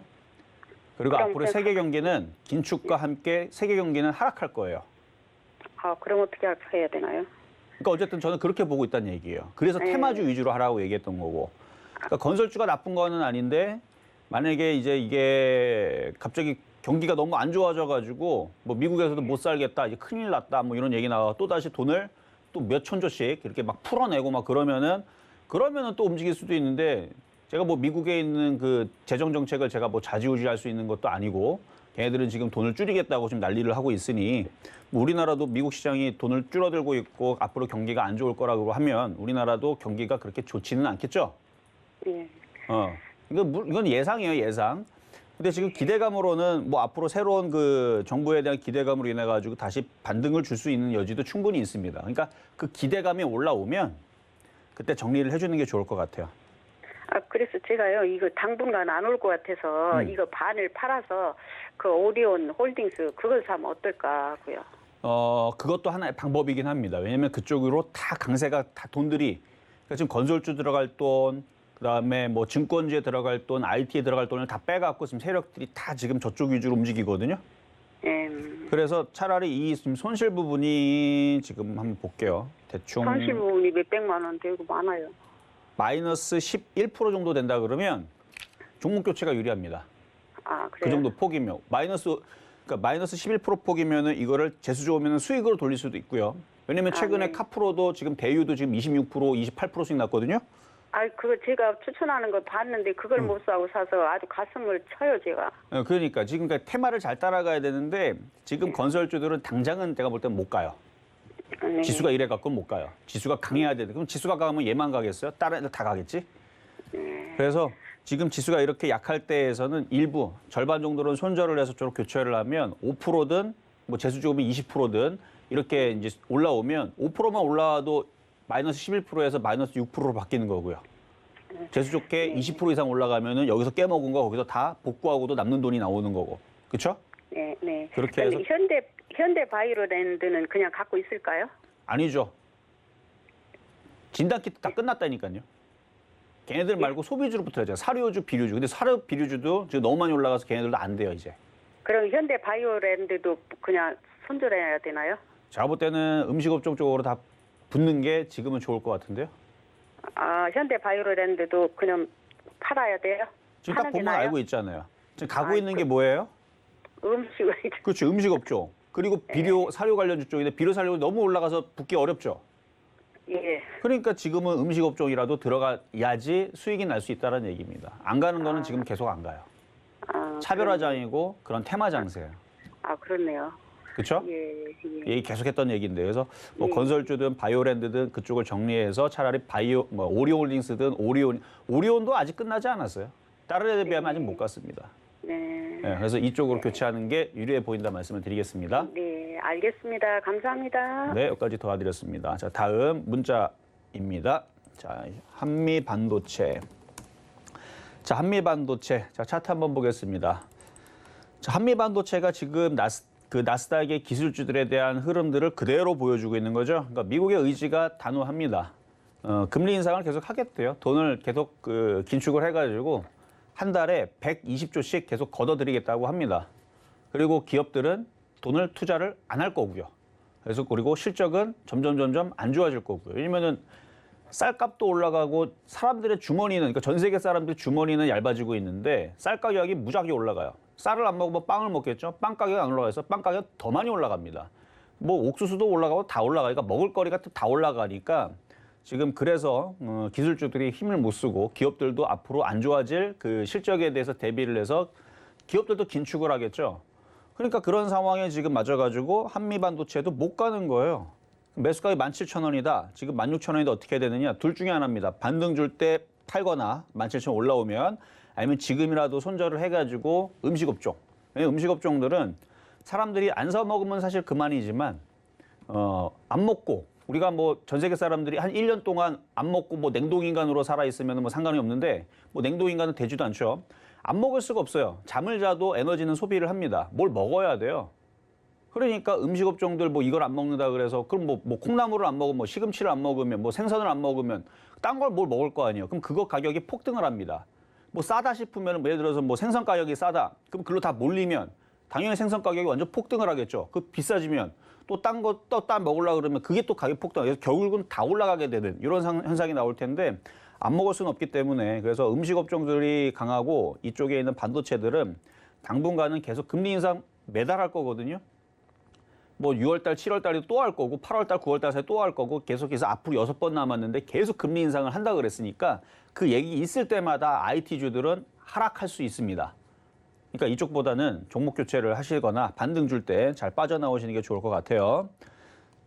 [SPEAKER 3] 그리고
[SPEAKER 4] 그럼
[SPEAKER 3] 앞으로 세계 경기는 긴축과 함께 세계 경기는 하락할 거예요.
[SPEAKER 4] 아, 그럼 어떻게 해야 되나요?
[SPEAKER 3] 그러니까 어쨌든 저는 그렇게 보고 있다는 얘기예요. 그래서 테마주 위주로 하라고 얘기했던 거고. 그러니까 건설주가 나쁜 거는 아닌데 만약에 이제 이게 갑자기 경기가 너무 안 좋아져가지고 뭐 미국에서도 못 살겠다, 이제 큰일 났다, 뭐 이런 얘기 나와 또 다시 돈을 또 몇 천조씩 이렇게 막 풀어내고 막 그러면은 또 움직일 수도 있는데 제가 뭐 미국에 있는 그 재정 정책을 제가 뭐 좌지우지할 수 있는 것도 아니고 걔네들은 지금 돈을 줄이겠다고 지금 난리를 하고 있으니 뭐 우리나라도 미국 시장이 돈을 줄어들고 있고 앞으로 경기가 안 좋을 거라고 하면 우리나라도 경기가 그렇게 좋지는 않겠죠.
[SPEAKER 4] 예.
[SPEAKER 3] 이건 예상이에요, 예상. 근데 지금 기대감으로는 뭐 앞으로 새로운 그 정부에 대한 기대감으로 인해 가지고 다시 반등을 줄 수 있는 여지도 충분히 있습니다. 그러니까 그 기대감이 올라오면 그때 정리를 해주는 게 좋을 것 같아요.
[SPEAKER 4] 아, 그래서 제가요, 이거 당분간 안 올 것 같아서 이거 반을 팔아서 그 오리온 홀딩스 그걸 사면 어떨까 하고요.
[SPEAKER 3] 그것도 하나의 방법이긴 합니다. 왜냐하면 그쪽으로 다 강세가 다 돈들이 그러니까 지금 건설주 들어갈 돈, 그다음에 뭐 증권주에 들어갈 돈, IT에 들어갈 돈을 다 빼갖고 지금 세력들이 다 지금 저쪽 위주로 움직이거든요. 그래서 차라리 이 지금 손실 부분이 지금 한번 볼게요. 대충
[SPEAKER 4] 손실 부분이 몇백만 원 되고 많아요.
[SPEAKER 3] 마이너스 11% 정도 된다 그러면 종목 교체가 유리합니다.
[SPEAKER 4] 아, 그래요?
[SPEAKER 3] 그 정도 폭이면 그러니까 마이너스 11% 폭이면은 이거를 재수 좋으면 수익으로 돌릴 수도 있고요. 왜냐면 최근에
[SPEAKER 4] 네.
[SPEAKER 3] 카프로도 지금 대유도 지금 26%, 28%씩 났거든요.
[SPEAKER 4] 아, 그거 제가 추천하는 걸 봤는데 그걸 못 사고 사서 아주 가슴을 쳐요, 제가.
[SPEAKER 3] 그러니까 지금 테마를 잘 따라가야 되는데 지금 건설주들은 당장은 내가 볼 때는 못 가요.
[SPEAKER 4] 네.
[SPEAKER 3] 지수가 이래 갖고는 못 가요. 지수가 강해야 돼. 그럼 지수가 강하면 얘만 가겠어요? 다른 애들 다 가겠지? 그래서 지금 지수가 이렇게 약할 때에서는 일부 절반 정도는 손절을 해서 저렇게 교체를 하면 5%든 뭐 재수 좋으면 20%든 이렇게 이제 올라오면 5%만 올라와도 마이너스 11%에서 마이너스 6%로 바뀌는 거고요. 재수 좋게 20% 이상 올라가면은 여기서 깨먹은 거 거기서 다 복구하고도 남는 돈이 나오는 거고. 그렇죠?
[SPEAKER 4] 네, 네.
[SPEAKER 3] 그렇게 해서
[SPEAKER 4] 현대 바이오랜드는 그냥 갖고 있을까요?
[SPEAKER 3] 아니죠. 진단 키트 다 끝났다니까요. 걔네들 말고 소비주로부터 하잖아요. 사료주, 비료주. 근데 사료, 비료주도 지금 너무 많이 올라가서 걔네들도 안 돼요, 이제.
[SPEAKER 4] 그럼 현대 바이오랜드도 그냥 손절해야 되나요?
[SPEAKER 3] 제가 볼 때는 음식업종 쪽으로 다 붙는 게 지금은 좋을 것 같은데요.
[SPEAKER 4] 아, 현대 바이오랜드도 그냥 팔아야 돼요?
[SPEAKER 3] 지금 딱
[SPEAKER 4] 파는 게
[SPEAKER 3] 보면
[SPEAKER 4] 나아요?
[SPEAKER 3] 알고 있잖아요. 지금 가고 있는 게 뭐예요?
[SPEAKER 4] 음식을
[SPEAKER 3] 그렇죠. 음식업종. 그리고 비료, 사료 관련주 쪽인데 비료 사료가 너무 올라가서 붙기 어렵죠.
[SPEAKER 4] 예.
[SPEAKER 3] 그러니까 지금은 음식업종이라도 들어가야지 수익이 날 수 있다는 얘기입니다. 안 가는 거는 지금 계속 안 가요.
[SPEAKER 4] 아,
[SPEAKER 3] 차별화장이고 그런 테마 장세예요.
[SPEAKER 4] 아, 그렇네요.
[SPEAKER 3] 그렇죠?
[SPEAKER 4] 예, 예.
[SPEAKER 3] 얘기 계속했던 얘기인데 그래서 뭐
[SPEAKER 4] 예.
[SPEAKER 3] 건설주든 바이오랜드든 그쪽을 정리해서 차라리 오리올딩스든 오리온도 아직 끝나지 않았어요. 다른 애들 비하면 아직 못 갔습니다.
[SPEAKER 4] 네.
[SPEAKER 3] 네, 그래서 이쪽으로 교체하는 게 유리해 보인다 말씀을 드리겠습니다.
[SPEAKER 4] 네, 알겠습니다. 감사합니다.
[SPEAKER 3] 네, 여기까지 도와드렸습니다. 자, 다음 문자입니다. 자, 한미 반도체. 자, 한미 반도체. 자, 차트 한번 보겠습니다. 자, 한미 반도체가 지금 나스닥의 기술주들에 대한 흐름들을 그대로 보여주고 있는 거죠. 그러니까 미국의 의지가 단호합니다. 금리 인상을 계속 하겠대요. 돈을 계속 긴축을 해가지고 한 달에 120조씩 계속 걷어들이겠다고 합니다. 그리고 기업들은 돈을 투자를 안 할 거고요. 그래서 그리고 실적은 점점 안 좋아질 거고요. 왜냐면은 쌀값도 올라가고 사람들의 주머니는 그러니까 전 세계 사람들 주머니는 얇아지고 있는데 쌀 가격이 무지하게 올라가요. 쌀을 안 먹으면 빵을 먹겠죠. 빵 가격이 안 올라가서 빵 가격 더 많이 올라갑니다. 뭐 옥수수도 올라가고 다 올라가니까 먹을 거리가 다 올라가니까 지금 그래서 기술주들이 힘을 못 쓰고 기업들도 앞으로 안 좋아질 그 실적에 대해서 대비를 해서 기업들도 긴축을 하겠죠. 그러니까 그런 상황에 지금 맞아가지고 한미 반도체도 못 가는 거예요. 매수가가 17,000원이다. 지금 16,000원인데 어떻게 해야 되느냐. 둘 중에 하나입니다. 반등 줄 때 팔거나 17,000원 올라오면 아니면 지금이라도 손절을 해가지고 음식업종. 왜냐면 음식업종들은 사람들이 안 사 먹으면 사실 그만이지만 안 먹고 우리가 뭐 전 세계 사람들이 한 1년 동안 안 먹고 뭐 냉동인간으로 살아있으면 뭐 상관이 없는데 뭐 냉동인간은 되지도 않죠. 안 먹을 수가 없어요. 잠을 자도 에너지는 소비를 합니다. 뭘 먹어야 돼요. 그러니까 음식업종들 뭐 이걸 안 먹는다 그래서 그럼 뭐 콩나물을 안 먹으면 뭐 시금치를 안 먹으면 뭐 생선을 안 먹으면 딴 걸 뭘 먹을 거 아니에요. 그럼 그거 가격이 폭등을 합니다. 뭐 싸다 싶으면 예를 들어서 뭐 생선 가격이 싸다. 그럼 그걸로 다 몰리면 당연히 생선 가격이 완전 폭등을 하겠죠. 그 비싸지면 또 딴 거 또 딴 먹으려고 그러면 그게 또 가격 폭등해서 결국은 다 올라가게 되는 이런 현상이 나올 텐데 안 먹을 수는 없기 때문에 그래서 음식업종들이 강하고 이쪽에 있는 반도체들은 당분간은 계속 금리 인상 매달 할 거거든요. 뭐 6월달, 7월달에도 또 할 거고 8월달, 9월달 사이 또 할 거고 계속해서 앞으로 6번 남았는데 계속 금리 인상을 한다 그랬으니까 그 얘기 있을 때마다 IT주들은 하락할 수 있습니다. 그러니까 이쪽보다는 종목 교체를 하시거나 반등 줄 때 잘 빠져나오시는 게 좋을 것 같아요.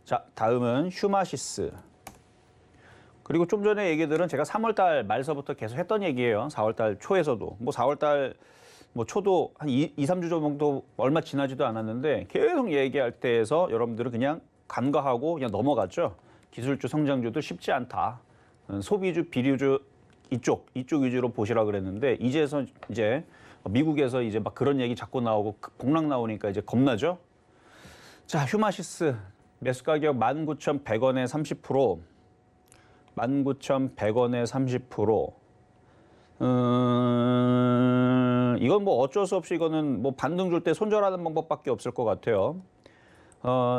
[SPEAKER 3] 자, 다음은 휴마시스. 그리고 좀 전에 얘기들은 제가 3월달 말서부터 계속 했던 얘기예요. 4월달 초에서도. 뭐 4월달 뭐 초도 한 3주 정도 얼마 지나지도 않았는데 계속 얘기할 때에서 여러분들은 그냥 간과하고 그냥 넘어갔죠. 기술주, 성장주도 쉽지 않다. 소비주, 비료주 이쪽 위주로 보시라 그랬는데 이제 미국에서 이제 막 그런 얘기 자꾸 나오고 폭락 나오니까 이제 겁나죠. 자, 휴마시스 매수 가격 19,100원에 30%, 19,100원에 30%. 이건 뭐 어쩔 수 없이 이거는 뭐 반등 줄 때 손절하는 방법밖에 없을 것 같아요.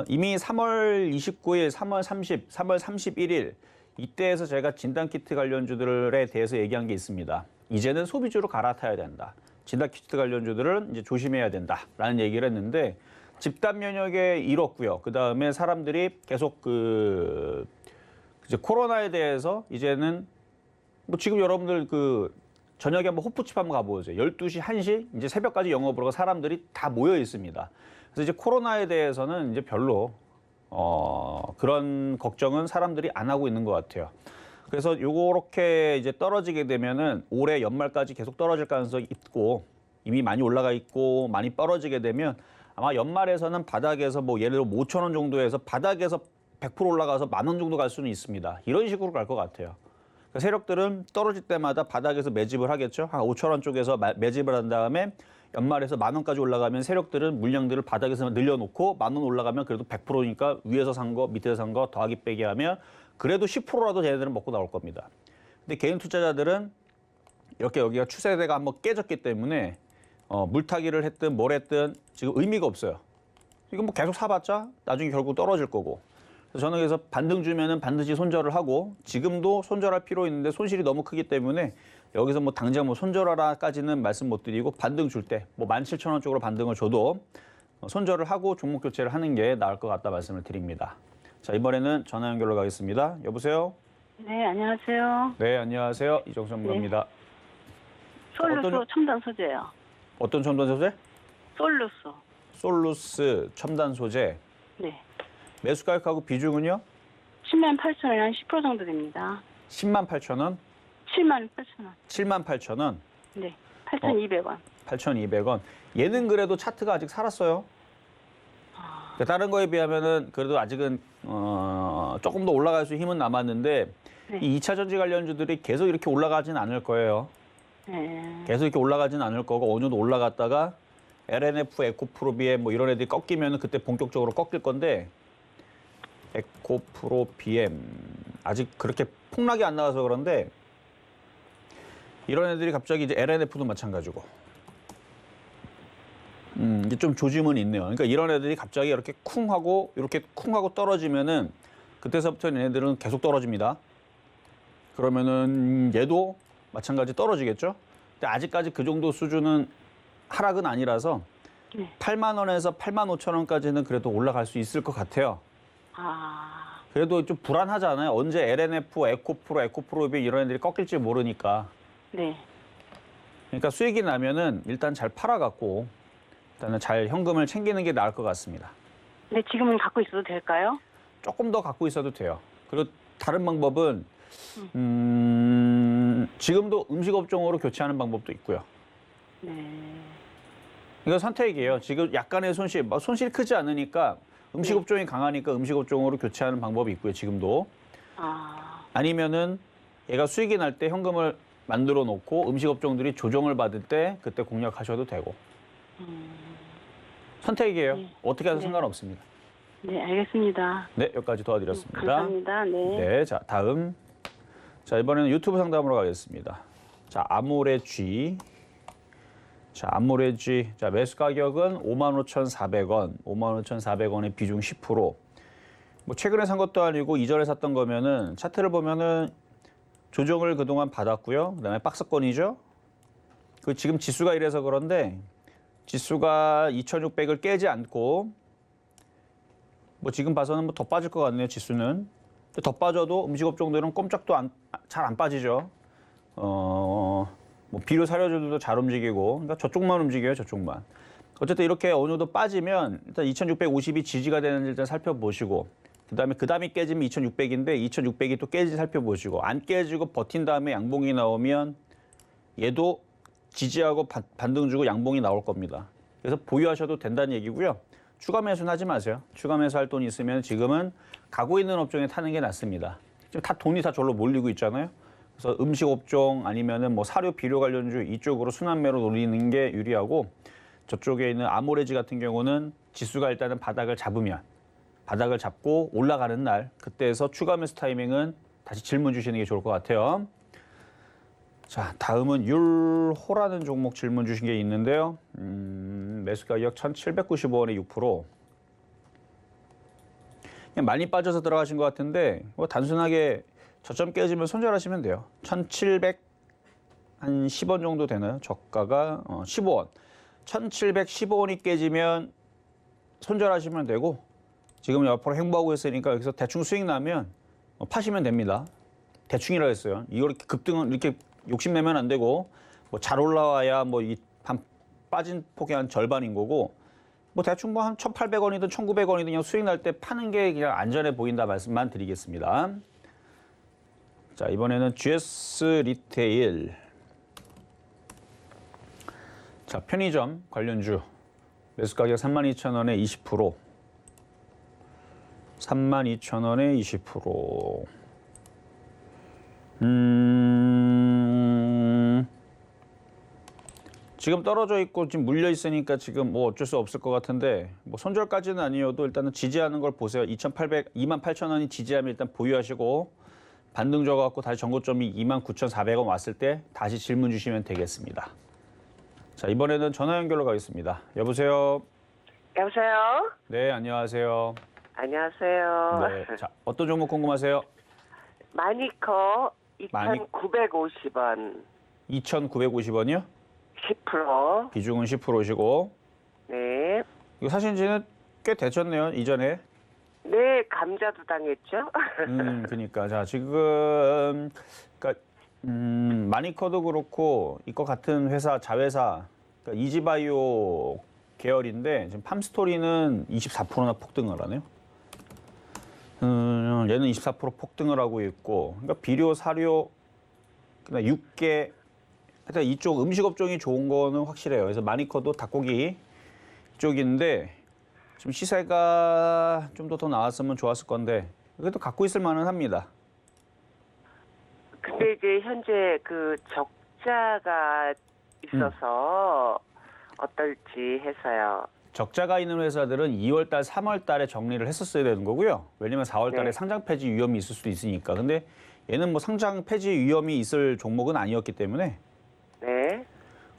[SPEAKER 3] 이미 3월 29일, 3월 30, 3월 31일 이때에서 제가 진단키트 관련주들에 대해서 얘기한 게 있습니다. 이제는 소비주로 갈아타야 된다. 진단키트 관련주들은 이제 조심해야 된다라는 얘기를 했는데 집단 면역에 이뤘고요. 그 다음에 사람들이 계속 이제 코로나에 대해서 이제는 뭐 지금 여러분들 저녁에 한번 호프집 한번 가보세요. 12시, 1시 이제 새벽까지 영업으로 사람들이 다 모여 있습니다. 그래서 이제 코로나에 대해서는 이제 별로 그런 걱정은 사람들이 안 하고 있는 것 같아요. 그래서 요렇게 이제 떨어지게 되면은 올해 연말까지 계속 떨어질 가능성이 있고 이미 많이 올라가 있고 많이 떨어지게 되면 아마 연말에서는 바닥에서 뭐 예를 들어 5,000원 정도에서 바닥에서 100% 올라가서 10,000원 정도 갈 수는 있습니다. 이런 식으로 갈 것 같아요. 그러니까 세력들은 떨어질 때마다 바닥에서 매집을 하겠죠. 한 5,000원 쪽에서 매집을 한 다음에 연말에서 10,000원까지 올라가면 세력들은 물량들을 바닥에서 늘려놓고 10,000원 올라가면 그래도 100%니까 위에서 산 거, 밑에서 산 거 더하기 빼기 하면 그래도 10%라도 얘네들은 먹고 나올 겁니다. 근데 개인 투자자들은 이렇게 여기가 추세대가 한번 깨졌기 때문에 물타기를 했든 뭘 했든 지금 의미가 없어요. 이거 뭐 계속 사봤자 나중에 결국 떨어질 거고. 그래서 저는 그래서 반등 주면은 반드시 손절을 하고 지금도 손절할 필요 있는데 손실이 너무 크기 때문에 여기서 뭐 당장 뭐 손절하라까지는 말씀 못 드리고 반등 줄 때 뭐 17,000원 쪽으로 반등을 줘도 손절을 하고 종목 교체를 하는 게 나을 것 같다 말씀을 드립니다. 자, 이번에는 전화 연결로 가겠습니다. 여보세요?
[SPEAKER 5] 네, 안녕하세요.
[SPEAKER 3] 네, 안녕하세요. 이정수 전문가입니다.
[SPEAKER 5] 솔루스 첨단 소재요.
[SPEAKER 3] 어떤 첨단 소재?
[SPEAKER 5] 솔루스.
[SPEAKER 3] 솔루스 첨단 소재.
[SPEAKER 5] 네.
[SPEAKER 3] 매수 가격하고 비중은요?
[SPEAKER 5] 108,000원이 한 10% 정도 됩니다.
[SPEAKER 3] 108,000원?
[SPEAKER 5] 78,000원.
[SPEAKER 3] 78,000원?
[SPEAKER 5] 네. 8,200원.
[SPEAKER 3] 8,200원. 얘는 그래도 차트가 아직 살았어요. 그러니까 다른 거에 비하면은 그래도 아직은 조금 더 올라갈 수 힘은 남았는데
[SPEAKER 5] 네.
[SPEAKER 3] 이 2차 전지 관련주들이 계속 이렇게 올라가진 않을 거예요.
[SPEAKER 5] 네.
[SPEAKER 3] 계속 이렇게 올라가진 않을 거고 어느 정도 올라갔다가 LNF, 에코프로, BM 뭐 이런 애들이 꺾이면 그때 본격적으로 꺾일 건데 에코프로, BM 아직 그렇게 폭락이 안 나와서 그런데 이런 애들이 갑자기 이제 LNF도 마찬가지고 이게 좀 조짐은 있네요. 그러니까 이런 애들이 갑자기 이렇게 이렇게 쿵 하고 떨어지면은 그때서부터 얘네들은 계속 떨어집니다. 그러면은 얘도 마찬가지 떨어지겠죠. 근데 아직까지 그 정도 수준은 하락은 아니라서
[SPEAKER 5] 네.
[SPEAKER 3] 8만 원에서 8만 5천 원까지는 그래도 올라갈 수 있을 것 같아요.
[SPEAKER 5] 아,
[SPEAKER 3] 그래도 좀 불안하잖아요. 언제 LNF, 에코프로, 이런 애들이 꺾일지 모르니까.
[SPEAKER 5] 네.
[SPEAKER 3] 그러니까 수익이 나면은 일단 잘 팔아갖고 일단은 잘 현금을 챙기는 게 나을 것 같습니다.
[SPEAKER 5] 근데 지금은 갖고 있어도 될까요?
[SPEAKER 3] 조금 더 갖고 있어도 돼요. 그리고 다른 방법은 지금도 음식 업종으로 교체하는 방법도 있고요.
[SPEAKER 5] 네.
[SPEAKER 3] 이거 선택이에요. 지금 약간의 손실이 크지 않으니까 음식 업종이 강하니까 음식 업종으로 교체하는 방법이 있고요. 지금도.
[SPEAKER 5] 아,
[SPEAKER 3] 아니면은 얘가 수익이 날 때 현금을 만들어 놓고 음식 업종들이 조정을 받을 때 그때 공략하셔도 되고. 선택이에요.
[SPEAKER 5] 네.
[SPEAKER 3] 어떻게 해도
[SPEAKER 5] 네.
[SPEAKER 3] 상관없습니다.
[SPEAKER 5] 네, 알겠습니다.
[SPEAKER 3] 네, 여기까지 도와드렸습니다.
[SPEAKER 5] 감사합니다. 네.
[SPEAKER 3] 네, 자, 다음. 자, 이번에는 유튜브 상담으로 가겠습니다. 자, 아모레쥐. 자, 아모레쥐. 자, 매수 가격은 55,400원. 55,400원의 비중 10%. 뭐 최근에 산 것도 아니고 이전에 샀던 거면은 차트를 보면은 조정을 그동안 받았고요. 그다음에 박스권이죠. 그 지금 지수가 이래서 그런데 지수가 2,600을 깨지 않고 뭐 지금 봐서는 뭐 더 빠질 것 같네요. 지수는. 더 빠져도 음식 업종들은 꼼짝도 잘 안 빠지죠. 뭐 비료 사료들도 잘 움직이고, 그러니까 저쪽만 움직여요. 저쪽만. 어쨌든 이렇게 어느 정도 빠지면 일단 2,650이 지지가 되는지 일단 살펴보시고, 그다음에 깨지면 2,600인데 2,600이 또 깨지지 살펴보시고, 안 깨지고 버틴 다음에 양봉이 나오면 얘도 지지하고 반등 주고 양봉이 나올 겁니다. 그래서 보유하셔도 된다는 얘기고요. 추가 매수는 하지 마세요. 추가 매수할 돈이 있으면 지금은 가고 있는 업종에 타는 게 낫습니다. 지금 돈이 다 절로 몰리고 있잖아요. 그래서 음식 업종 아니면은 뭐 사료 비료 관련주 이쪽으로 순환매로 노리는 게 유리하고 저쪽에 있는 아모레지 같은 경우는 지수가 일단은 바닥을 잡으면 바닥을 잡고 올라가는 날 그때에서 추가 매수 타이밍은 다시 질문 주시는 게 좋을 것 같아요. 자, 다음은 율호라는 종목 질문 주신 게 있는데요. 매수 가격 1,795원에 6%. 그냥 많이 빠져서 들어가신 것 같은데 뭐 단순하게 저점 깨지면 손절하시면 돼요. 1,710원 정도 되나요? 저가가 15원. 1,715원이 깨지면 손절하시면 되고 지금 옆으로 행보하고 있으니까 여기서 대충 수익 나면 파시면 됩니다. 대충이라 했어요. 이걸 이렇게 급등은 이렇게 욕심내면 안 되고 뭐 잘 올라와야 뭐 이 빠진 폭의 한 절반인 거고 뭐 대충 뭐 한 1,800원이든 1,900원이든 그냥 수익 날 때 파는 게 그냥 안전해 보인다 말씀만 드리겠습니다. 자, 이번에는 GS 리테일. 자, 편의점 관련주. 매수 가격 32,000원에 20%. 32,000원에 20%. 지금 떨어져 있고 지금 물려 있으니까 지금 뭐 어쩔 수 없을 것 같은데 뭐 손절까지는 아니어도 일단은 지지하는 걸 보세요. 28,000원이 지지하면 일단 보유하시고 반등 줘갖고 다시 전고점이 29,400원 왔을 때 다시 질문 주시면 되겠습니다. 자, 이번에는 전화 연결로 가겠습니다. 여보세요.
[SPEAKER 6] 여보세요?
[SPEAKER 3] 네, 안녕하세요.
[SPEAKER 6] 안녕하세요.
[SPEAKER 3] 네, 자, 어떤 종목 궁금하세요?
[SPEAKER 6] 마니커 2,950원.
[SPEAKER 3] 2,950원이요?
[SPEAKER 6] 10%.
[SPEAKER 3] 비중은 10%시고.
[SPEAKER 6] 네.
[SPEAKER 3] 이거 사신 지는 꽤 되셨네요, 이전에.
[SPEAKER 6] 네, 감자도 당했죠?
[SPEAKER 3] 그러니까 자, 지금 그러니까 마니커도 그렇고 이거 같은 회사 자회사 그러니까 이지바이오 계열인데 지금 팜스토리는 24%나 폭등을 하네요. 얘는 24% 폭등을 하고 있고, 그러니까 비료, 사료, 그다음 육계, 하여튼 이쪽 음식 업종이 좋은 거는 확실해요. 그래서 마니커도 닭고기 쪽인데 지금 시세가 좀 더 나왔으면 좋았을 건데 그래도 갖고 있을 만은 합니다.
[SPEAKER 6] 근데 이제 현재 그 적자가 있어서 어떨지 해서요.
[SPEAKER 3] 적자가 있는 회사들은 2월 달, 3월 달에 정리를 했었어야 되는 거고요. 왜냐면 4월 달에
[SPEAKER 6] 네.
[SPEAKER 3] 상장 폐지 위험이 있을 수도 있으니까. 근데 얘는 뭐 상장 폐지 위험이 있을 종목은 아니었기 때문에
[SPEAKER 6] 네.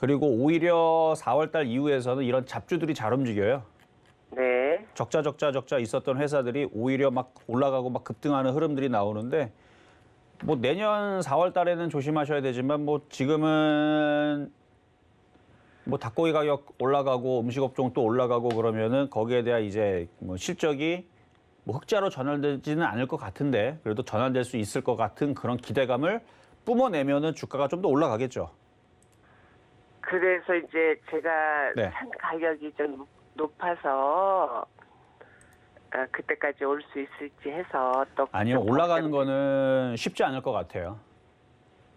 [SPEAKER 3] 그리고 오히려 4월 달 이후에서는 이런 잡주들이 잘 움직여요.
[SPEAKER 6] 네.
[SPEAKER 3] 적자 있었던 회사들이 오히려 막 올라가고 막 급등하는 흐름들이 나오는데 뭐 내년 4월 달에는 조심하셔야 되지만 뭐 지금은 뭐 닭고기 가격 올라가고 음식 업종 또 올라가고 그러면은 거기에 대한 이제 뭐 실적이 뭐 흑자로 전환되지는 않을 것 같은데 그래도 전환될 수 있을 것 같은 그런 기대감을 뿜어내면은 주가가 좀 더 올라가겠죠.
[SPEAKER 6] 그래서 이제 제가
[SPEAKER 3] 네.
[SPEAKER 6] 산 가격이 좀 높아서 그때까지 올 수 있을지 해서 또
[SPEAKER 3] 아니요,
[SPEAKER 6] 좀
[SPEAKER 3] 올라가는
[SPEAKER 6] 걱정이-
[SPEAKER 3] 거는 쉽지 않을 것 같아요.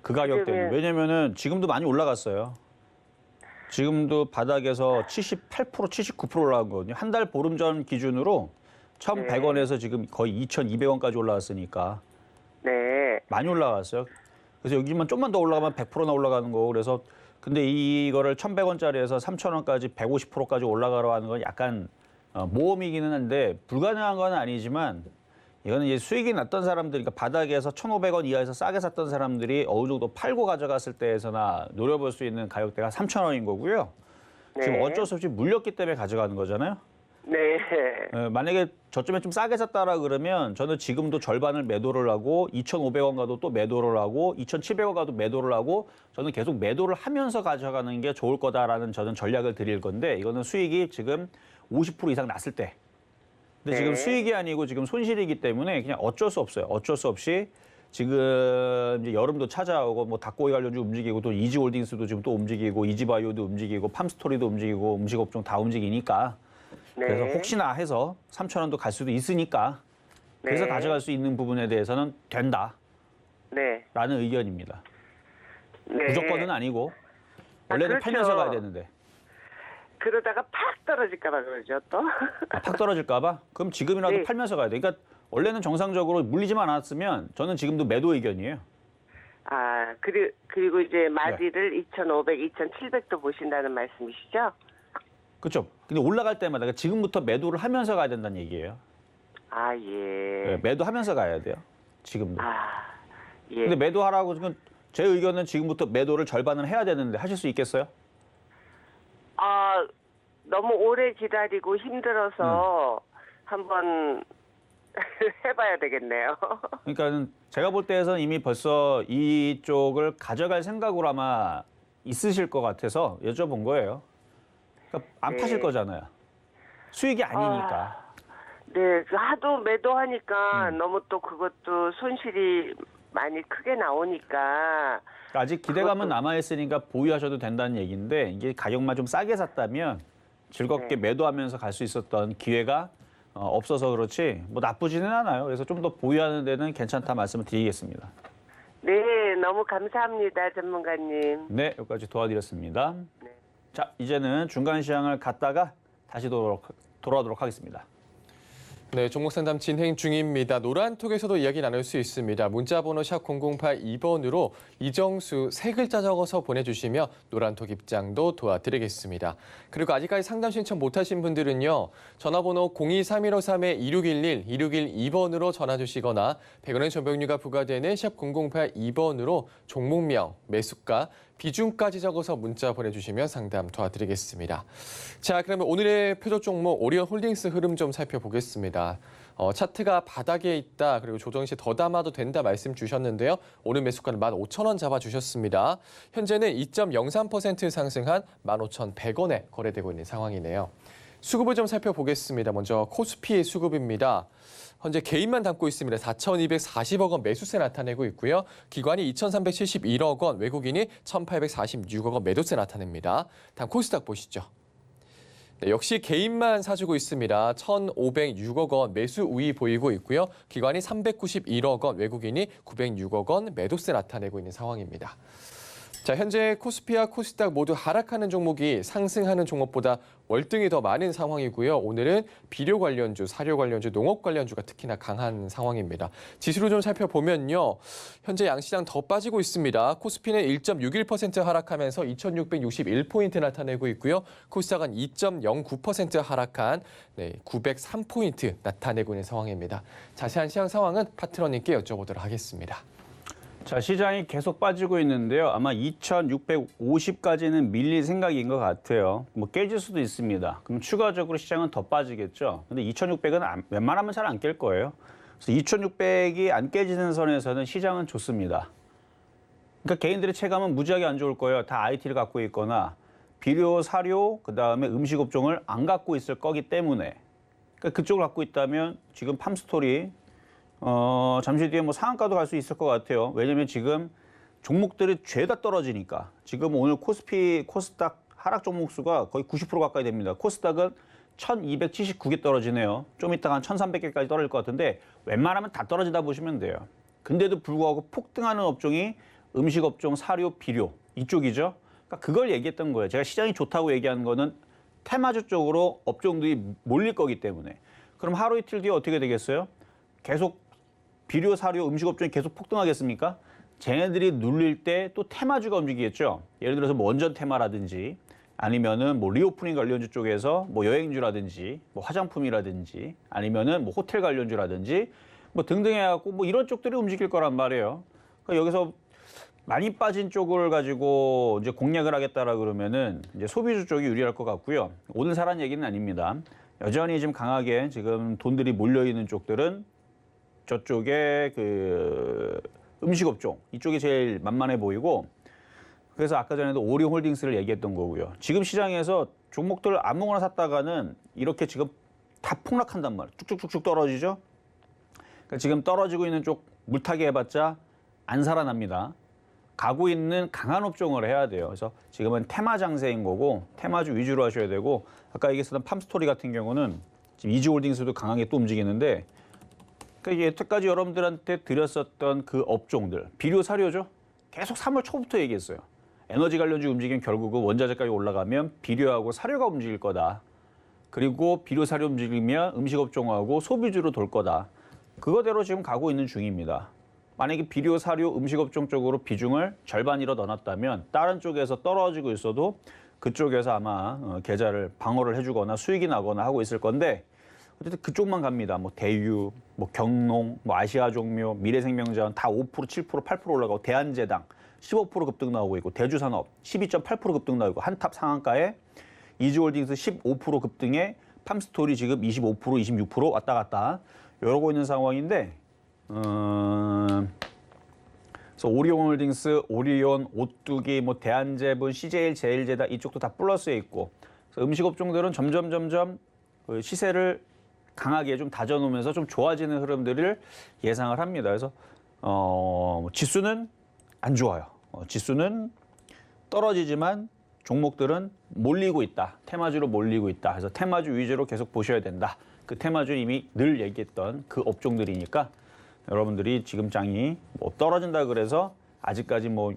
[SPEAKER 3] 그 가격대는.
[SPEAKER 6] 지금은-
[SPEAKER 3] 왜냐면은 지금도 많이 올라갔어요. 지금도 바닥에서 78%, 79% 올라간 거거든요. 한 달 보름 전 기준으로 1,100원에서 지금 거의 2,200원까지 올라왔으니까
[SPEAKER 6] 네.
[SPEAKER 3] 많이 올라갔어요. 그래서 여기만 좀만 더 올라가면 100%나 올라가는 거고 그래서 근데 이거를 1,100원짜리에서 3,000원까지 150%까지 올라가러 하는 건 약간 모험이기는 한데 불가능한 건 아니지만 이거는 이제 수익이 났던 사람들, 그러니까 바닥에서 1,500원 이하에서 싸게 샀던 사람들이 어느 정도 팔고 가져갔을 때에서나 노려볼 수 있는 가격대가 3,000원인 거고요. 지금
[SPEAKER 6] 네.
[SPEAKER 3] 어쩔 수 없이 물렸기 때문에 가져가는 거잖아요.
[SPEAKER 6] 네.
[SPEAKER 3] 만약에 저점에 좀 싸게 샀다라 그러면 저는 지금도 절반을 매도를 하고 2,500원 가도 또 매도를 하고 2,700원 가도 매도를 하고 저는 계속 매도를 하면서 가져가는 게 좋을 거다라는 저는 전략을 드릴 건데 이거는 수익이 지금 50% 이상 났을 때. 근데
[SPEAKER 6] 네.
[SPEAKER 3] 지금 수익이 아니고 지금 손실이기 때문에 그냥 어쩔 수 없어요. 어쩔 수 없이 지금 이제 여름도 찾아오고 뭐 닭고기 관련주 움직이고 또 이지홀딩스도 지금 또 움직이고 이지바이오도 움직이고 팜스토리도 움직이고 음식업종 다 움직이니까
[SPEAKER 6] 네.
[SPEAKER 3] 그래서 혹시나 해서 3,000원도 갈 수도 있으니까 그래서
[SPEAKER 6] 네.
[SPEAKER 3] 가져갈 수 있는 부분에 대해서는 된다라는
[SPEAKER 6] 네.
[SPEAKER 3] 의견입니다.
[SPEAKER 6] 네.
[SPEAKER 3] 무조건은 아니고 원래는
[SPEAKER 6] 그렇죠.
[SPEAKER 3] 팔면서 가야 되는데.
[SPEAKER 6] 그러다가 팍 떨어질까봐 그러죠, 또.
[SPEAKER 3] 팍 떨어질까 봐? 그럼 지금이라도
[SPEAKER 6] 네.
[SPEAKER 3] 팔면서 가야 돼. 그러니까 원래는 정상적으로 물리지만 않았으면 저는 지금도 매도 의견이에요.
[SPEAKER 6] 아, 그리고 이제 마디를 2,500, 2,700도 보신다는 말씀이시죠?
[SPEAKER 3] 그렇죠. 근데 올라갈 때마다 그러니까 지금부터 매도를 하면서 가야 된다는 얘기예요.
[SPEAKER 6] 아, 예.
[SPEAKER 3] 네, 매도하면서 가야 돼요. 지금도.
[SPEAKER 6] 아, 예.
[SPEAKER 3] 근데 매도하라고 지금 제 의견은 지금부터 매도를 절반은 해야 되는데 하실 수 있겠어요?
[SPEAKER 6] 아, 너무 오래 기다리고 힘들어서 한번 해봐야 되겠네요.
[SPEAKER 3] 그러니까 제가 볼 때에서는 이미 벌써 이쪽을 가져갈 생각으로 아마 있으실 것 같아서 여쭤본 거예요. 그러니까 안
[SPEAKER 6] 네.
[SPEAKER 3] 파실 거잖아요. 수익이 아니니까.
[SPEAKER 6] 네, 하도 매도하니까 너무 또 그것도 손실이 많이 크게 나오니까.
[SPEAKER 3] 아직 기대감은
[SPEAKER 6] 그것도-
[SPEAKER 3] 남아있으니까 보유하셔도 된다는 얘기인데 이게 가격만 좀 싸게 샀다면 즐겁게
[SPEAKER 6] 네.
[SPEAKER 3] 매도하면서 갈 수 있었던 기회가 없어서 그렇지 뭐 나쁘지는 않아요. 그래서 좀 더 보유하는 데는 괜찮다 말씀을 드리겠습니다.
[SPEAKER 6] 네, 너무 감사합니다, 전문가님.
[SPEAKER 3] 네, 여기까지 도와드렸습니다.
[SPEAKER 6] 네.
[SPEAKER 3] 자, 이제는 중간 시장을 갔다가 다시 돌아오도록 하겠습니다.
[SPEAKER 2] 네, 종목 상담 진행 중입니다. 노란톡에서도 이야기 나눌 수 있습니다. 문자번호 샵 0082번으로 이정수 세 글자 적어서 보내주시면 노란톡 입장도 도와드리겠습니다. 그리고 아직까지 상담 신청 못하신 분들은요. 전화번호 023153-2611, 2612번으로 전화 주시거나 100원의 전병료가 부과되는 샵 0082번으로 종목명, 매수가, 비중까지 적어서 문자 보내주시면 상담 도와드리겠습니다. 자, 그러면 오늘의 표적 종목 오리온 홀딩스 흐름 좀 살펴보겠습니다. 차트가 바닥에 있다, 그리고 조정 시 더 담아도 된다 말씀 주셨는데요. 오늘 매수가는 15,000원 잡아주셨습니다. 현재는 2.03% 상승한 15,100원에 거래되고 있는 상황이네요. 수급을 좀 살펴보겠습니다. 먼저 코스피의 수급입니다. 현재 개인만 담고 있습니다. 4,240억 원 매수세 나타내고 있고요. 기관이 2,371억 원, 외국인이 1,846억 원 매도세 나타냅니다. 다음 코스닥 보시죠. 네, 역시 개인만 사주고 있습니다. 1,506억 원 매수 우위 보이고 있고요. 기관이 391억 원, 외국인이 906억 원 매도세 나타내고 있는 상황입니다. 자, 현재 코스피와 코스닥 모두 하락하는 종목이 상승하는 종목보다 월등히 더 많은 상황이고요. 오늘은 비료 관련주, 사료 관련주, 농업 관련주가 특히나 강한 상황입니다. 지수로 좀 살펴보면요. 현재 양시장 더 빠지고 있습니다. 코스피는 1.61% 하락하면서 2,661포인트 나타내고 있고요. 코스닥은 2.09% 하락한 903포인트 나타내고 있는 상황입니다. 자세한 시장 상황은 파트너님께 여쭤보도록 하겠습니다.
[SPEAKER 3] 자, 시장이 계속 빠지고 있는데요. 아마 2,650까지는 밀릴 생각인 것 같아요. 뭐 깨질 수도 있습니다. 그럼 추가적으로 시장은 더 빠지겠죠. 근데 2,600은 웬만하면 잘 안 깰 거예요. 그래서 2,600이 안 깨지는 선에서는 시장은 좋습니다. 그러니까 개인들의 체감은 무지하게 안 좋을 거예요. 다 IT를 갖고 있거나 비료, 사료, 그다음에 음식 업종을 안 갖고 있을 거기 때문에 그러니까 그쪽을 갖고 있다면 지금 팜스토리 잠시 뒤에 뭐 상한가도 갈 수 있을 것 같아요. 왜냐면 지금 종목들이 죄다 떨어지니까. 지금 오늘 코스피, 코스닥 하락 종목 수가 거의 90% 가까이 됩니다. 코스닥은 1,279개 떨어지네요. 좀 이따가 한 1,300개까지 떨어질 것 같은데 웬만하면 다 떨어진다 보시면 돼요. 근데도 불구하고 폭등하는 업종이 음식 업종, 사료, 비료 이쪽이죠. 그러니까 그걸 얘기했던 거예요. 제가 시장이 좋다고 얘기한 거는 테마주 쪽으로 업종들이 몰릴 거기 때문에. 그럼 하루 이틀 뒤에 어떻게 되겠어요? 계속 비료, 사료, 음식 업종이 계속 폭등하겠습니까? 쟤네들이 눌릴 때 또 테마주가 움직이겠죠. 예를 들어서 뭐 원전 테마라든지 아니면은 뭐 리오프닝 관련주 쪽에서 뭐 여행주라든지 뭐 화장품이라든지 아니면은 뭐 호텔 관련주라든지 뭐 등등 해갖고 뭐 이런 쪽들이 움직일 거란 말이에요. 그러니까 여기서 많이 빠진 쪽을 가지고 이제 공략을 하겠다라 그러면은 이제 소비주 쪽이 유리할 것 같고요. 오늘 사란 얘기는 아닙니다. 여전히 지금 강하게 지금 돈들이 몰려 있는 쪽들은 저쪽에 그 음식업종 이쪽이 제일 만만해 보이고 그래서 아까 전에도 오리홀딩스를 얘기했던 거고요. 지금 시장에서 종목들 아무거나 샀다가는 이렇게 지금 다 폭락한단 말이에요. 쭉쭉쭉쭉 떨어지죠. 그러니까 지금 떨어지고 있는 쪽 물타기 해봤자 안 살아납니다. 가고 있는 강한 업종을 해야 돼요. 그래서 지금은 테마 장세인 거고 테마주 위주로 하셔야 되고 아까 얘기했던 팜스토리 같은 경우는 지금 이지홀딩스도 강하게 또 움직이는데 그러니까 여태까지 여러분들한테 드렸었던 그 업종들, 비료, 사료죠. 계속 3월 초부터 얘기했어요. 에너지 관련주 움직이면 결국은 원자재 가격이 올라가면 비료하고 사료가 움직일 거다. 그리고 비료 사료 움직이면 음식업종하고 소비주로 돌 거다. 그거대로 지금 가고 있는 중입니다. 만약에 비료, 사료, 음식업종 쪽으로 비중을 절반이로 넣어놨다면 다른 쪽에서 떨어지고 있어도 그쪽에서 아마 계좌를 방어를 해주거나 수익이 나거나 하고 있을 건데 어쨌든 그쪽만 갑니다. 뭐 대유, 뭐 경농, 뭐 아시아종묘, 미래생명자원 다 5%, 7%, 8% 올라가고 대한제당 15% 급등 나오고 있고 대주산업 12.8% 급등 나오고 한탑 상한가에 이지홀딩스 15% 급등에 팜스토리 지금 25%, 26% 왔다 갔다 이러고 있는 상황인데 그래서 오리온홀딩스, 오리온, 오뚜기, 뭐 대한제분, CJ일, 제일제다 이쪽도 다 플러스에 있고 그래서 음식업종들은 점점 그 시세를 강하게 좀 다져놓으면서 좀 좋아지는 흐름들을 예상을 합니다. 그래서 지수는 안 좋아요. 지수는 떨어지지만 종목들은 몰리고 있다. 테마주로 몰리고 있다. 그래서 테마주 위주로 계속 보셔야 된다. 그 테마주는 이미 늘 얘기했던 그 업종들이니까 여러분들이 지금 장이 뭐 떨어진다 그래서 아직까지 뭐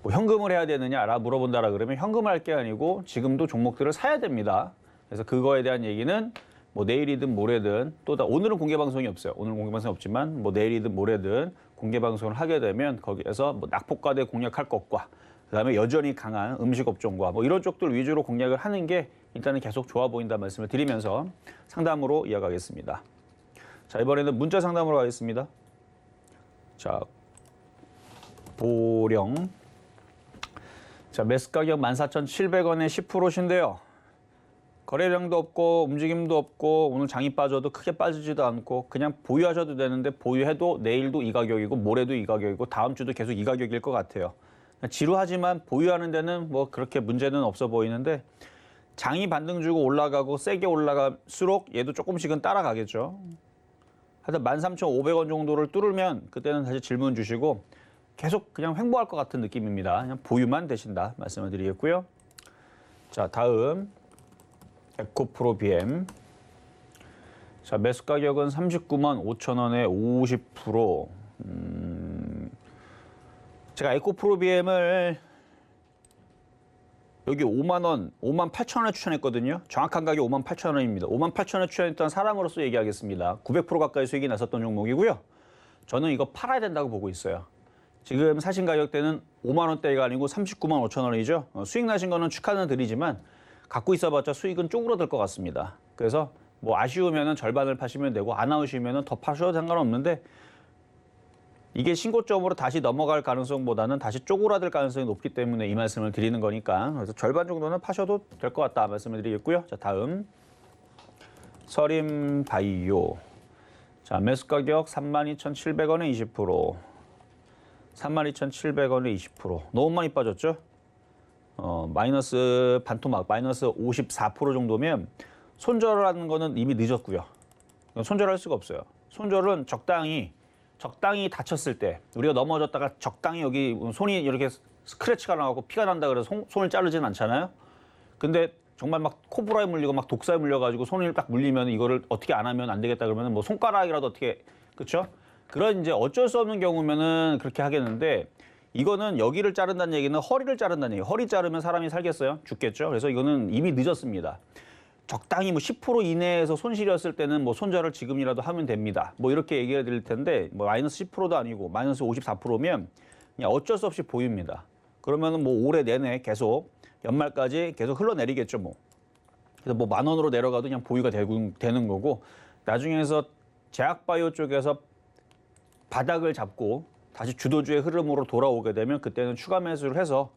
[SPEAKER 3] 현금을 해야 되느냐라 물어본다라 그러면 현금을 할 게 아니고 지금도 종목들을 사야 됩니다. 그래서 그거에 대한 얘기는 뭐 내일이든 모레든 또 오늘은 공개 방송이 없어요. 오늘 공개 방송이 없지만 뭐 내일이든 모레든 공개 방송을 하게 되면 거기에서 뭐 낙폭과대 공략할 것과 그다음에 여전히 강한 음식 업종과 뭐 이런 쪽들 위주로 공략을 하는 게 일단은 계속 좋아 보인다 말씀을 드리면서 상담으로 이어가겠습니다. 자, 이번에는 문자 상담으로 가겠습니다. 자, 보령. 자, 매수 가격 14,700원에 10%신데요. 거래량도 없고 움직임도 없고 오늘 장이 빠져도 크게 빠지지도 않고 그냥 보유하셔도 되는데 보유해도 내일도 이 가격이고 모레도 이 가격이고 다음 주도 계속 이 가격일 것 같아요. 지루하지만 보유하는 데는 뭐 그렇게 문제는 없어 보이는데 장이 반등 주고 올라가고 세게 올라갈수록 얘도 조금씩은 따라가겠죠. 하여튼 13,500원 정도를 뚫으면 그때는 다시 질문 주시고 계속 그냥 횡보할 것 같은 느낌입니다. 그냥 보유만 되신다 말씀을 드리겠고요. 자, 다음 에코프로 BM. 자, 매수 가격은 39만 5천 원에 50%. 제가 에코프로 BM을 여기 5만 원, 5만 8천 원에 추천했거든요. 정확한 가격 5만 8천 원입니다. 5만 8천 원에 추천했던 사람으로서 얘기하겠습니다. 900% 가까이 수익이 났었던 종목이고요. 저는 이거 팔아야 된다고 보고 있어요. 지금 사신 가격대는 5만 원대가 아니고 39만 5천 원이죠. 수익 나신 거는 축하는 드리지만 갖고 있어봤자 수익은 쪼그라들 것 같습니다. 그래서 뭐 아쉬우면은 절반을 파시면 되고 안 아쉬우면은 더 파셔도 상관없는데 이게 신고점으로 다시 넘어갈 가능성보다는 다시 쪼그라들 가능성이 높기 때문에 이 말씀을 드리는 거니까 그래서 절반 정도는 파셔도 될 것 같다 말씀을 드리겠고요. 자, 다음 서림바이오. 자, 매수 가격 32,700원에 20%. 32,700원에 20%. 너무 많이 빠졌죠? 마이너스 반토막, 마이너스 54% 정도면 손절하는 거는 이미 늦었고요. 손절할 수가 없어요. 손절은 적당히 다쳤을 때 우리가 넘어졌다가 적당히 여기 손이 이렇게 스크래치가 나고 피가 난다 그래서 손을 자르진 않잖아요. 근데 정말 막 코브라에 물리고 막 독사에 물려가지고 손을 딱 물리면 이거를 어떻게 안 하면 안 되겠다 그러면 뭐 손가락이라도 어떻게 그렇죠? 그런 이제 어쩔 수 없는 경우면은 그렇게 하겠는데 이거는 여기를 자른다는 얘기는 허리를 자른다는 얘기예요. 허리 자르면 사람이 살겠어요? 죽겠죠? 그래서 이거는 이미 늦었습니다. 적당히 뭐 10% 이내에서 손실이었을 때는 뭐 손절을 지금이라도 하면 됩니다. 뭐 이렇게 얘기해 드릴 텐데 뭐 마이너스 10%도 아니고 마이너스 54%면 그냥 어쩔 수 없이 보유입니다. 그러면은 뭐 올해 내내 계속 연말까지 계속 흘러내리겠죠 뭐. 그래서 뭐 10,000원으로 내려가도 그냥 보유가 되는 거고 나중에서 제약바이오 쪽에서 바닥을 잡고 다시 주도주의 흐름으로 돌아오게 되면 그때는 추가 매수를 해서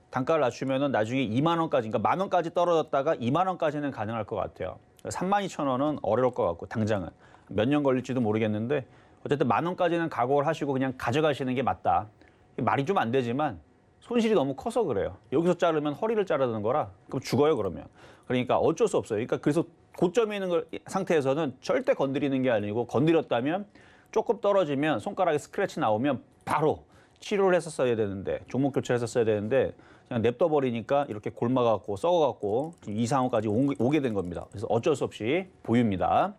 [SPEAKER 3] 단가를 낮추면은 나중에 2만 원까지, 그러니까 10,000원까지 떨어졌다가 2만 원까지는 가능할 것 같아요. 32,000원은 어려울 것 같고 당장은 몇 년 걸릴지도 모르겠는데 어쨌든 10,000원까지는 각오를 하시고 그냥 가져가시는 게 맞다. 말이 좀 안 되지만 손실이 너무 커서 그래요. 여기서 자르면 허리를 자르는 거라 그럼 죽어요 그러면. 그러니까 어쩔 수 없어요. 그러니까 그래서 고점에 있는 상태에서는 절대 건드리는 게 아니고 건드렸다면 조금 떨어지면 손가락에 스크래치 나오면 바로 치료를 했었어야 되는데 종목 교체를 했었어야 되는데 그냥 냅둬 버리니까 이렇게 골마갖고 썩어갖고 이 상황까지 오게 된 겁니다. 그래서 어쩔 수 없이 보유입니다.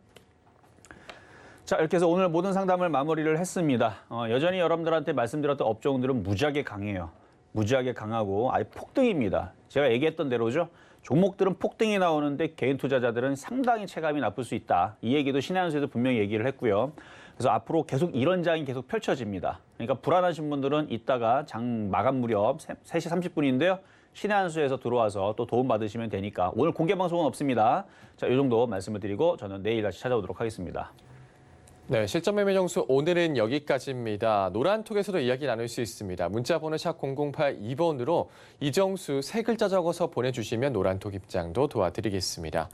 [SPEAKER 3] 자, 이렇게 해서 오늘 모든 상담을 마무리를 했습니다. 여전히 여러분들한테 말씀드렸던 업종들은 무지하게 강해요. 무지하게 강하고 아예 폭등입니다. 제가 얘기했던 대로죠. 종목들은 폭등이 나오는데 개인 투자자들은 상당히 체감이 나쁠 수 있다. 이 얘기도 신한수에서 분명히 얘기를 했고요. 그래서 앞으로 계속 이런 장이 계속 펼쳐집니다. 그러니까 불안하신 분들은 이따가 장 마감 무렵 3시 30분인데요. 신한수에서 들어와서 또 도움받으시면 되니까 오늘 공개 방송은 없습니다. 자, 이 정도 말씀을 드리고 저는 내일 다시 찾아오도록 하겠습니다.
[SPEAKER 2] 네, 실전 매매 정수 오늘은 여기까지입니다. 노란톡에서도 이야기 나눌 수 있습니다. 문자번호 샵 0082번으로 이정수 세 글자 적어서 보내주시면 노란톡 입장도 도와드리겠습니다.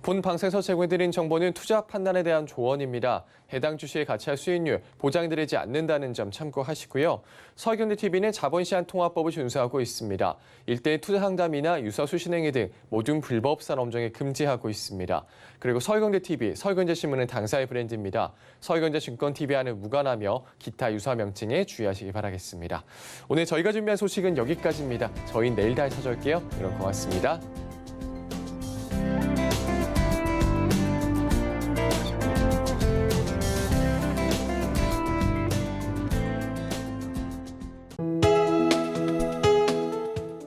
[SPEAKER 2] 본 방송에서 제공해드린 정보는 투자 판단에 대한 조언입니다. 해당 주식의 가치와 수익률 보장드리지 않는다는 점 참고하시고요. 서울경제TV는 자본시장 통화법을 준수하고 있습니다. 일대일 투자 상담이나 유서 수신행위 등 모든 불법산 업종에 금지하고 있습니다. 그리고 서울경제TV, 서울경제신문은 당사의 브랜드입니다. 서울경제증권TV와는 무관하며 기타 유사 명칭에 주의하시기 바라겠습니다. 오늘 저희가 준비한 소식은 여기까지입니다. 저희는 내일 다시 찾아올게요. 여러분 고맙습니다.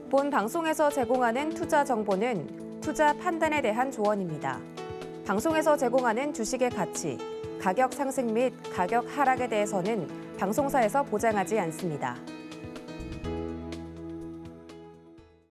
[SPEAKER 1] 본 방송에서 제공하는 투자 정보는 투자 판단에 대한 조언입니다. 방송에서 제공하는 주식의 가치, 가격 상승 및 가격 하락에 대해서는 방송사에서 보장하지 않습니다.